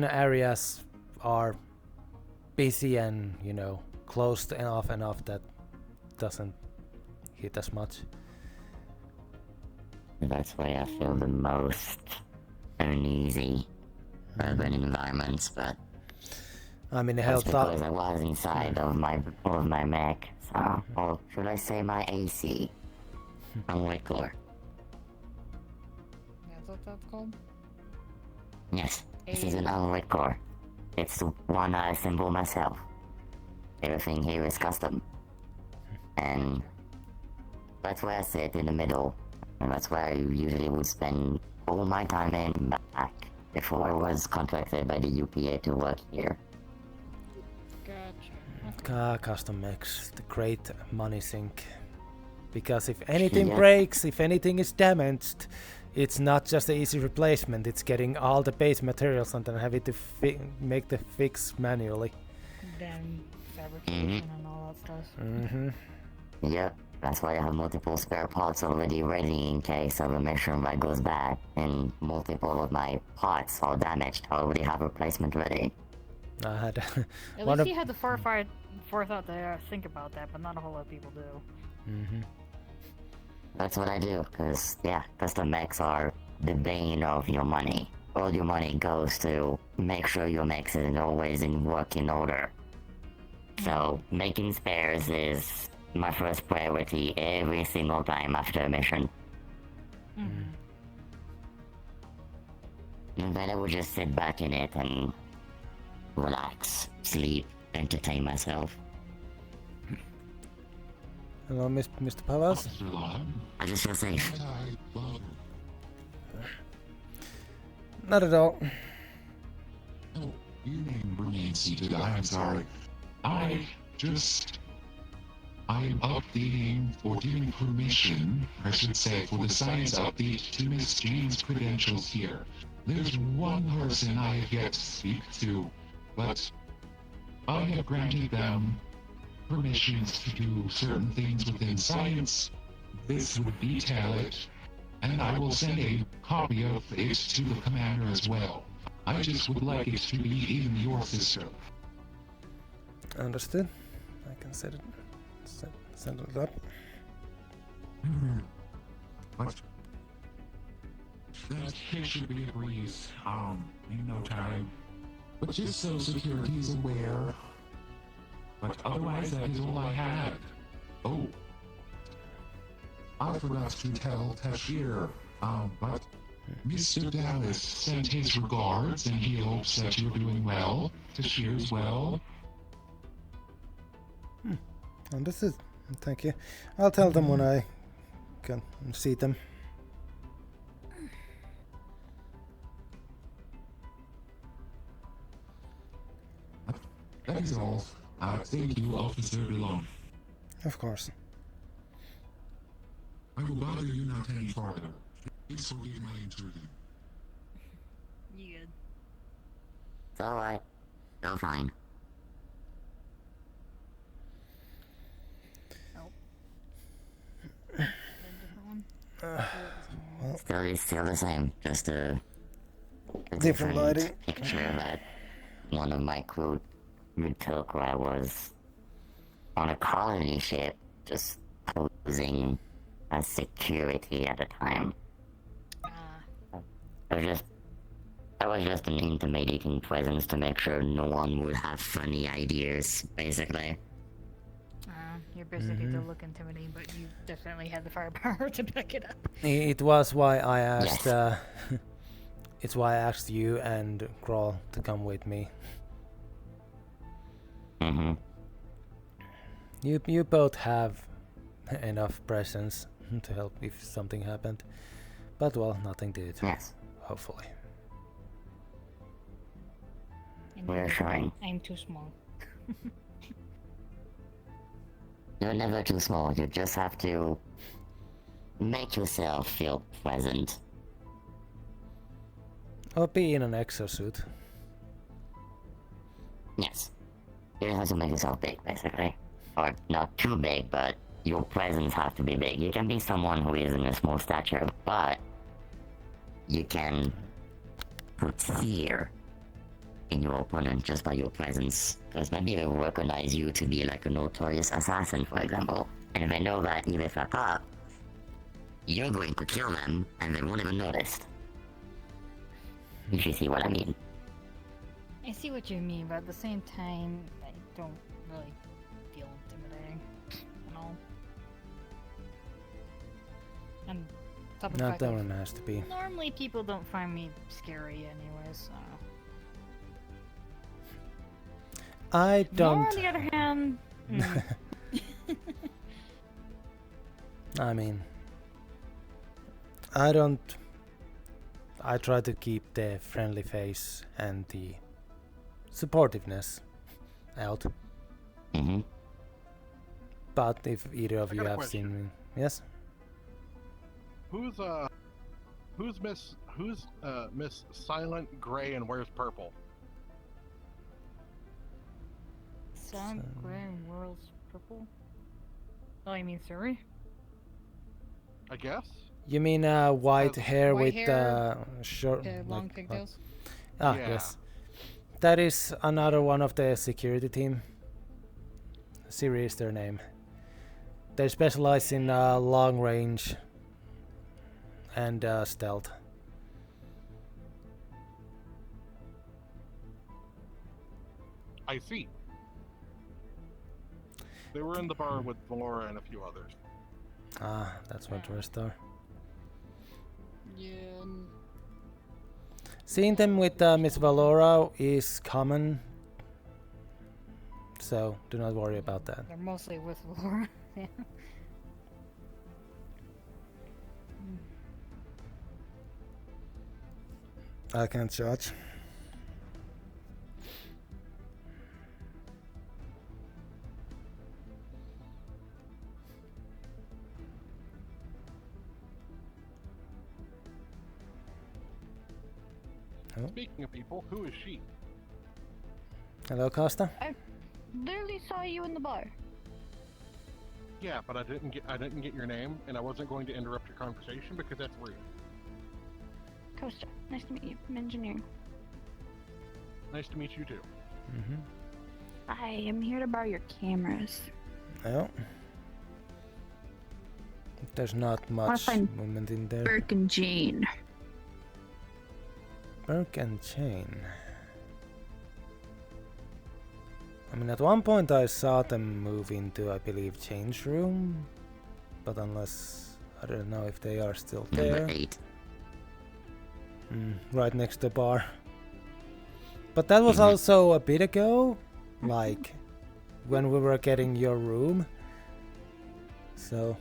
areas are busy and, you know, closed enough that doesn't hit as much. That's why I feel the most uneasy urban environments, but I mean, that's because I was inside of my mech, so, or should I say my AC, unlit core. That's what that's called? Yes, this is an unlit core. It's the one I assemble myself. Everything here is custom. And that's where I sit in the middle, and that's where I usually would spend all my time in back before I was contracted by the UPA to work here. Gotcha. Custom mechs, the great money sink. Because if anything breaks, if anything is damaged, it's not just an easy replacement, it's getting all the base materials and then having to make the fix manually. Then fabrication and all that stuff. Yep, that's why I have multiple spare parts already ready in case of a mission that goes bad, and multiple of my parts are damaged. I already have a replacement ready. I had At least you had the forethought to think about that, but not a whole lot of people do. That's what I do, because, yeah, custom mechs are the bane of your money. All your money goes to make sure your mechs is always in working order. So, making spares is my first priority every single time after a mission. And then I would just sit back in it and relax, sleep, entertain myself. Hello, Mr. Pavas? I just feel safe. Not at all. Oh, you remain seated. I'm sorry. I'm updating or giving permission, I should say, for the science update to Miss Jane's credentials here. There's one person I have yet to speak to, but I have granted them permissions to do certain things within science. This would detail it, and I will send a copy of it to the commander as well. I just would like it to be in your system. Understood. I can set it up. But that should be a breeze, in no time. But just so security is aware. But otherwise, that is all I had. Oh, I forgot to tell Tashir, but Mr. Dallas sent his regards, and he hopes that you're doing well. Tashir's well. Understood. Thank you. I'll tell them when I can see them. That is all. Thank you, Officer Delon. Of course. I will bother you not any farther. Please forgive my intrusion. You good? It's alright. You're fine. Well, Still the same. Just a different lighting. Picture that one of my crew took where I was on a colony ship, just posing as security at the time. I was just an intimidating presence to make sure no one would have funny ideas, basically. You're basically to look intimidating, but you definitely had the firepower to back it up. It was why I asked. It's why I asked you and Grawl to come with me. You both have enough presence to help if something happened, but well, nothing did. Yes. Hopefully. We're trying. I'm too small. You're never too small. You just have to make yourself feel pleasant. Or be in an exosuit. Yes. You have to make yourself big, basically. Or not too big, but your presence has to be big. You can be someone who is in a small stature, but you can put fear in your opponent just by your presence. Because maybe they will recognize you to be like a notorious assassin, for example. And they know that if they fuck up, you're going to kill them and they won't even notice. If you see what I mean. I see what you mean, but at the same time, I don't really feel intimidating at all. And top of the Not fact that that one has to be. normally people don't find me scary anyways, so. I don't. Nor, on the other hand, I mean, I don't. I try to keep the friendly face and the supportiveness out. Mm-hmm. But if either of I you got a have question. seen me, yes. Who's Miss Silent Gray and wears purple? Sun, Gray, and World's Purple? Oh, you mean Suri? I guess. You mean white hair White with hair, short, long like, pigtails? Ah, Yeah. yes. That is another one of the security team. Siri is their name. They specialize in long range and stealth. I see. They were in the bar with Valora and a few others. Ah, that's what rest are. Yeah. Seeing them with Miss Valora is common, so do not worry about that. They're mostly with Laura. Yeah. I can't judge. Speaking of people, who is she? Hello, Costa. I literally saw you in the bar. Yeah, but I didn't get your name, and I wasn't going to interrupt your conversation because that's rude. Costa, nice to meet you. I'm engineering. Nice to meet you too. Mm-hmm. I am here to borrow your cameras. Well, there's not much find movement in there. Burke and Jane. Burke and Chain. I mean, at one point I saw them move into, I believe, change room, but unless I don't know if they are still there. Number 8. Right next to the bar. But that was also a bit ago, like when we were getting your room. So.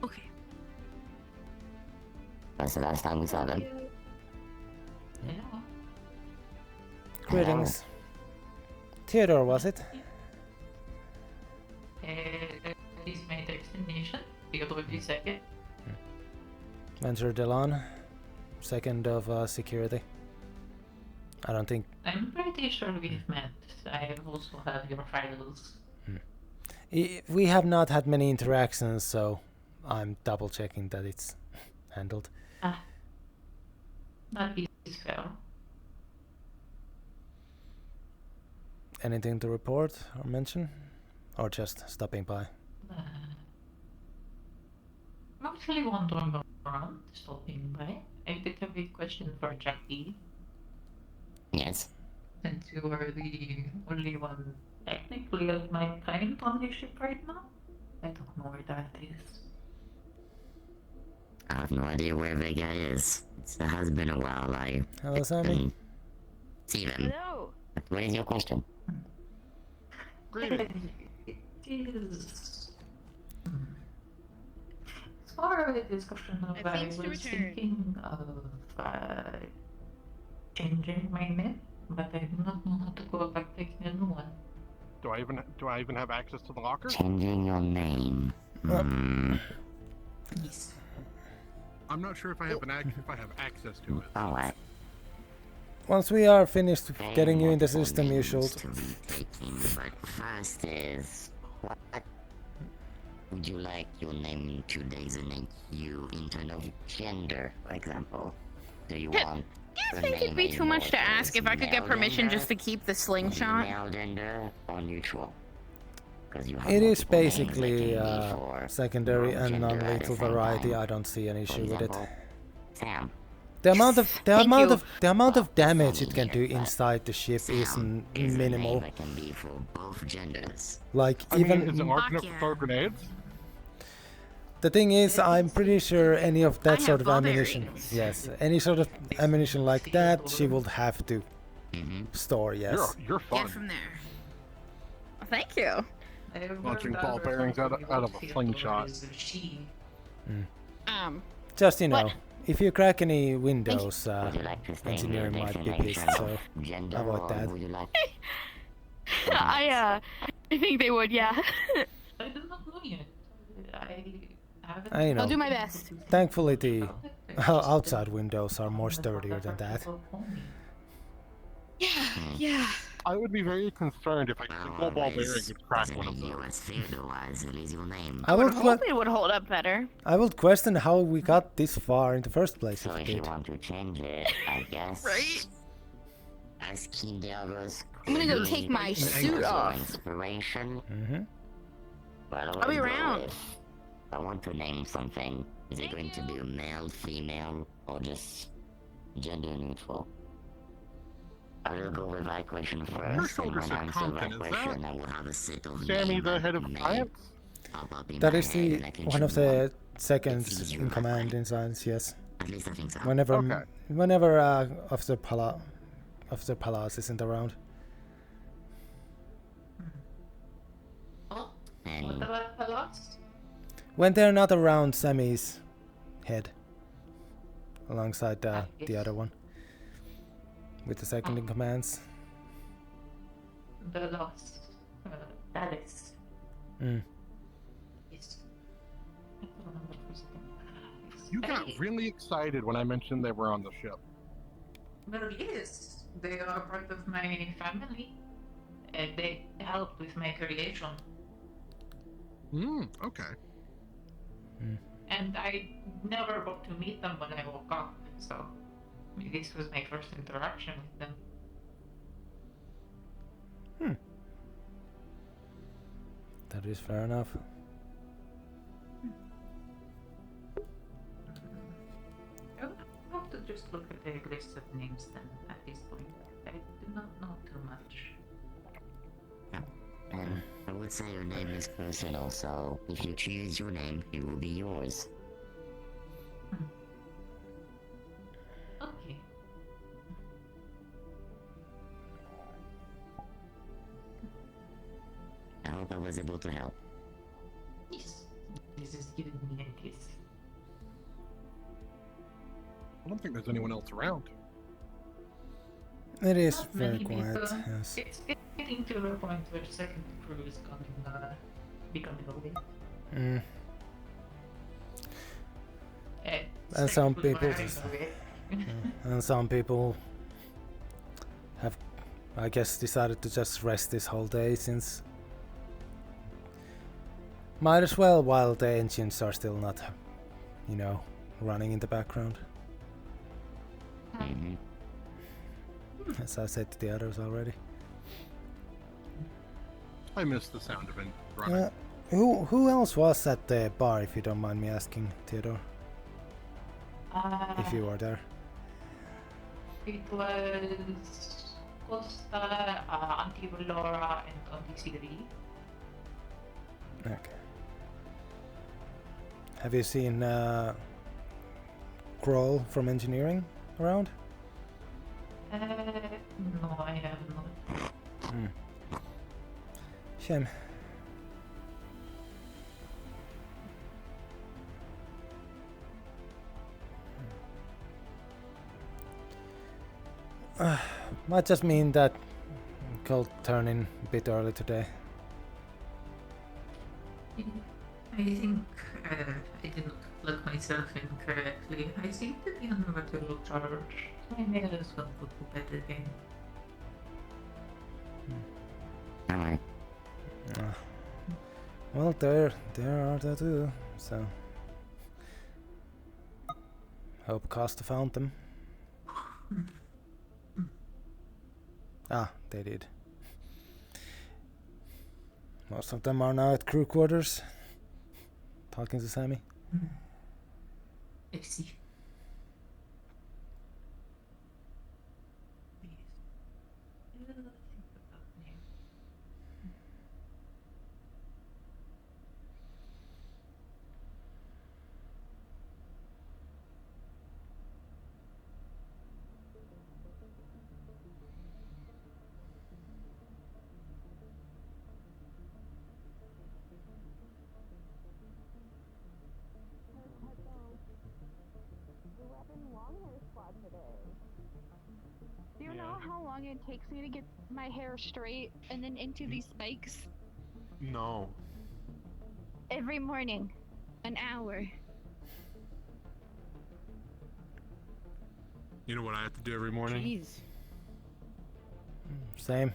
Okay. That's the last time we saw them. Yeah. Greetings. Theodore, was it? Please make the explanation. Theodore the second. Venturo Delon, second of security. I don't think. I'm pretty sure we've met. I also have your files. We have not had many interactions, so I'm double checking that it's handled. That is fair. Anything to report or mention? Or just stopping by? I'm actually wandering around, stopping by. I did have a question for Jackie. Yes. Since you are the only one technically of my kind on the ship right now, I don't know where that is. I have no idea where the guy is. It has been a while. Hello, Sammy. See them. Hello. What is your question? Greetings. It is. As far as a discussion of I was thinking of changing my name, but I do not know how to go about taking a new one. Do I even have access to the locker? Changing your name. Yes. I'm not sure if I have access to it. Alright. Once we are finished getting you in the system, you should. But first is What would you like your name to designate you in terms of gender, for example? Do you want Do you think it'd be too much to ask if I could get permission just to keep the slingshot? male gender or neutral? Because you have It is multiple names that basically can be for secondary and gender at the non-lethal same variety. time. I don't see an For issue with it. example, Sam. The amount of damage it can do here, but inside the ship is Sam is a minimal. name that can be for both genders. Like I even mean, is it large enough to throw grenades? the thing is, I'm pretty sure any of that I sort have of ammunition, barbarians. yes, any sort of ammunition like that, she would have to store. Yes. You're fun. Get from there. Well, thank you. Launching ball bearings out of a slingshot. Just you know, What? if you crack any windows, Would you like to stay in engineering your might be definition pissed. So of gender, avoid or that. would you like I think they would, yeah. I do not know yet. I haven't. I know. I'll do my best. Thankfully, the outside windows are more sturdier than that. Yeah. I would be very concerned if a single ball bearing would crack one of those. US theater-wise, it is your name. I would Hope it would hold up better. I would question how we got this far in the first place. So If if it you did. want to change it, I guess. Right? As King Diablos. I'm gonna go take my suit off. Inspiration. Well, I'll be around. If I want to name something, is it going to be male, female, or just gender neutral? I will go with that question first, and when I answer that question, I will have a set of Sammy, names the head of made science? pop up in That my is head, the and I can one of choose the seconds It's in easier command in science. Yes. At least I think so. Whenever Officer Palas isn't around. Oh, And what about Palos? When they're not around Sammy's head, alongside the other one, with the second in commands. The lost. Alice. Yes. I don't remember for a second. You got really excited when I mentioned they were on the ship. Well, yes, they are part of my family. They helped with my creation. Okay. And I never got to meet them when I woke up, so this was my first interaction with them. That is fair enough. I'll have to just look at the list of names then at this point. I do not know too much. And I would say your name is personal, so if you choose your name, it will be yours. Okay. I hope I was able to help. Yes. This is giving me a kiss. I don't think there's anyone else around. It is Not very many quiet. people. Yes. It's getting to the point where the second crew is becoming a wave. And some Second people, crew just, very and some people have, I guess, decided to just rest this whole day since. Might as well while the engines are still not, running in the background. As I said to the others already. I miss the sound of it running. Who else was at the bar, if you don't mind me asking, Theodore? If you were there. It was Costa, Auntie Laura, and Auntie Siri. Okay. Have you seen Kroll from engineering around? No, I have not. Shame. Might just mean that cold turning a bit early today. I think I did not plug myself in correctly. I seem to be on a little charge. I may as well go to bed again. Well, there are the two. So hope Costa found them. Ah, they did. Most of them are now at crew quarters, talking to Sammy. I see. Do you know how long it takes me to get my hair straight and then into these spikes? No. Every morning. An hour. You know what I have to do every morning? Jeez. Same.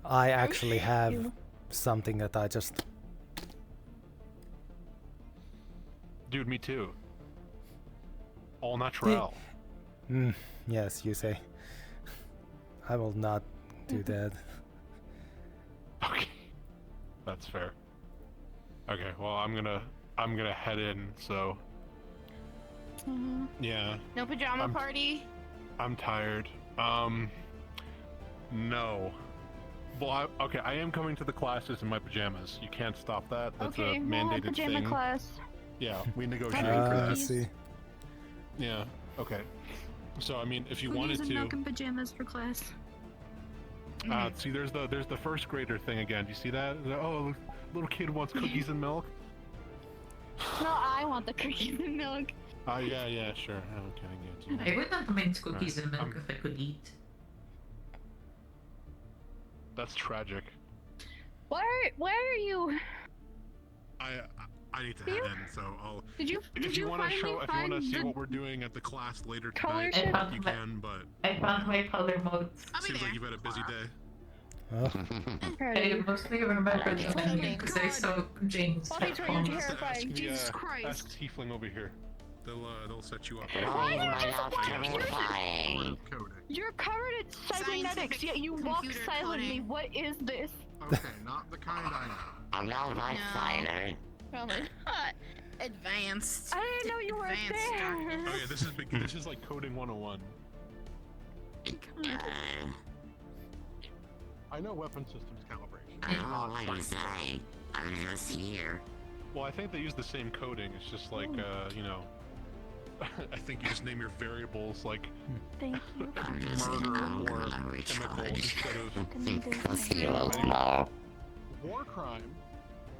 I actually have something that I just... Dude, me too. All natural. Yes, you say. I will not do that. Okay. That's fair. Okay, well I'm gonna head in, so yeah. No pajama party? I'm tired. No. Well, okay, I am coming to the classes in my pajamas. You can't stop that. That's Okay, a we'll mandated have pajama thing. class. Yeah, we negotiated for that. I see. Yeah, okay. So I mean, if you Cookies wanted and to, milk and pajamas for class. see, there's the first grader thing again. Do you see that? Oh, little kid wants cookies and milk. No, I want the cookies and milk. Yeah, sure. Okay, I wouldn't mind cookies and milk if I could eat. That's tragic. Where are you? I need to head in, so I'll. Did you If you want to finally show, if you want to find see the what we're doing at the class later color tonight, shift? you can. But I found my color modes. seems like you've had a busy day. I mostly remember them because I saw James Bobby's at really home. terrifying. Jesus Christ. Ask Tiefling over here. They'll set you up. Why You're covered in cybernetics, yet you walk silently. What is this? Okay, not the kind I know. I'm not like silent. Probably not. Advanced. I didn't know you were there. Oh yeah, this is like coding 101. I know weapon systems calibration. I don't know what to say. I'm just here. Well, I think they use the same coding. It's just like, you know, I think you just name your variables like Thank you. murder or chemical instead of I'll see you all tomorrow. war crime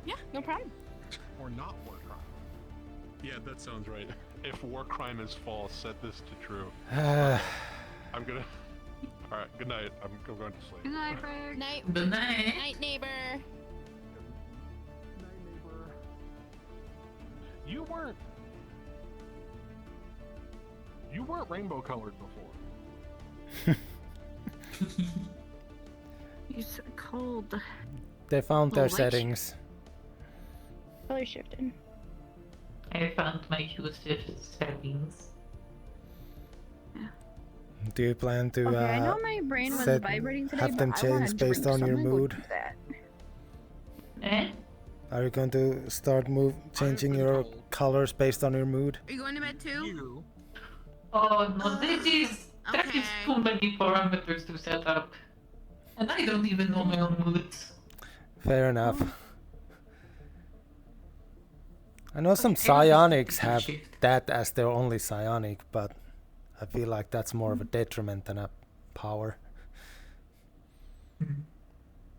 Yeah, no problem. or not war crime. Yeah, that sounds right. If war crime is false, set this to true. I'm gonna. All right. Good night. I'm going to sleep. Good night, Frank. Night. Good night. Night, neighbor. You weren't rainbow colored before. You're so cold. They found their Oh, wait. settings. Color shifted. I found my hue shift settings. Do you plan to Okay, I know my brain was set, vibrating today, have them but I wanna change based drink, on so your I'm gonna go mood? do that. Eh? Are you going to start changing your colors based on your mood? Are you going to bed too? Oh no, that is too many parameters to set up. And I don't even know my own moods. Fair enough. I know some psionics have that as their only psionic, but I feel like that's more of a detriment than a power.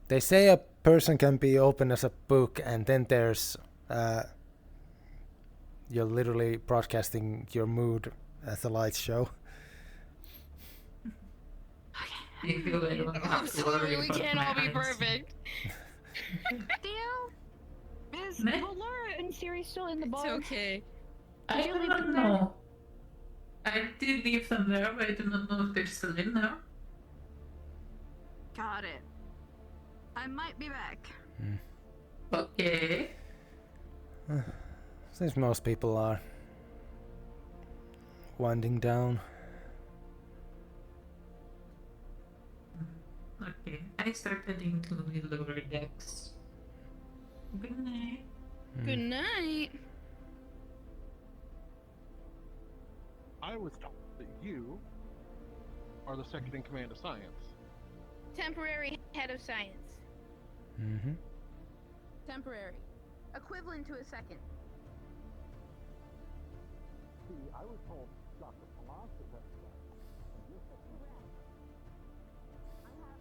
They say a person can be open as a book, and then there's you're literally broadcasting your mood as a light show. I feel I don't have to worry We about can't my all be eyes. perfect. Theo, is Laura and Siri still in the bar? It's okay. I Did you do leave not them there? know. I did leave them there, but I do not know if they're still in there. Got it. I might be back. Okay. Since most people are winding down. Okay, I start heading to the lower decks. Good night. Good night. I was told that you are the second in command of science. Temporary head of science. Mm-hmm. Temporary. Equivalent to a second. See, I was told Dr. Palacio was that. And you're second. I have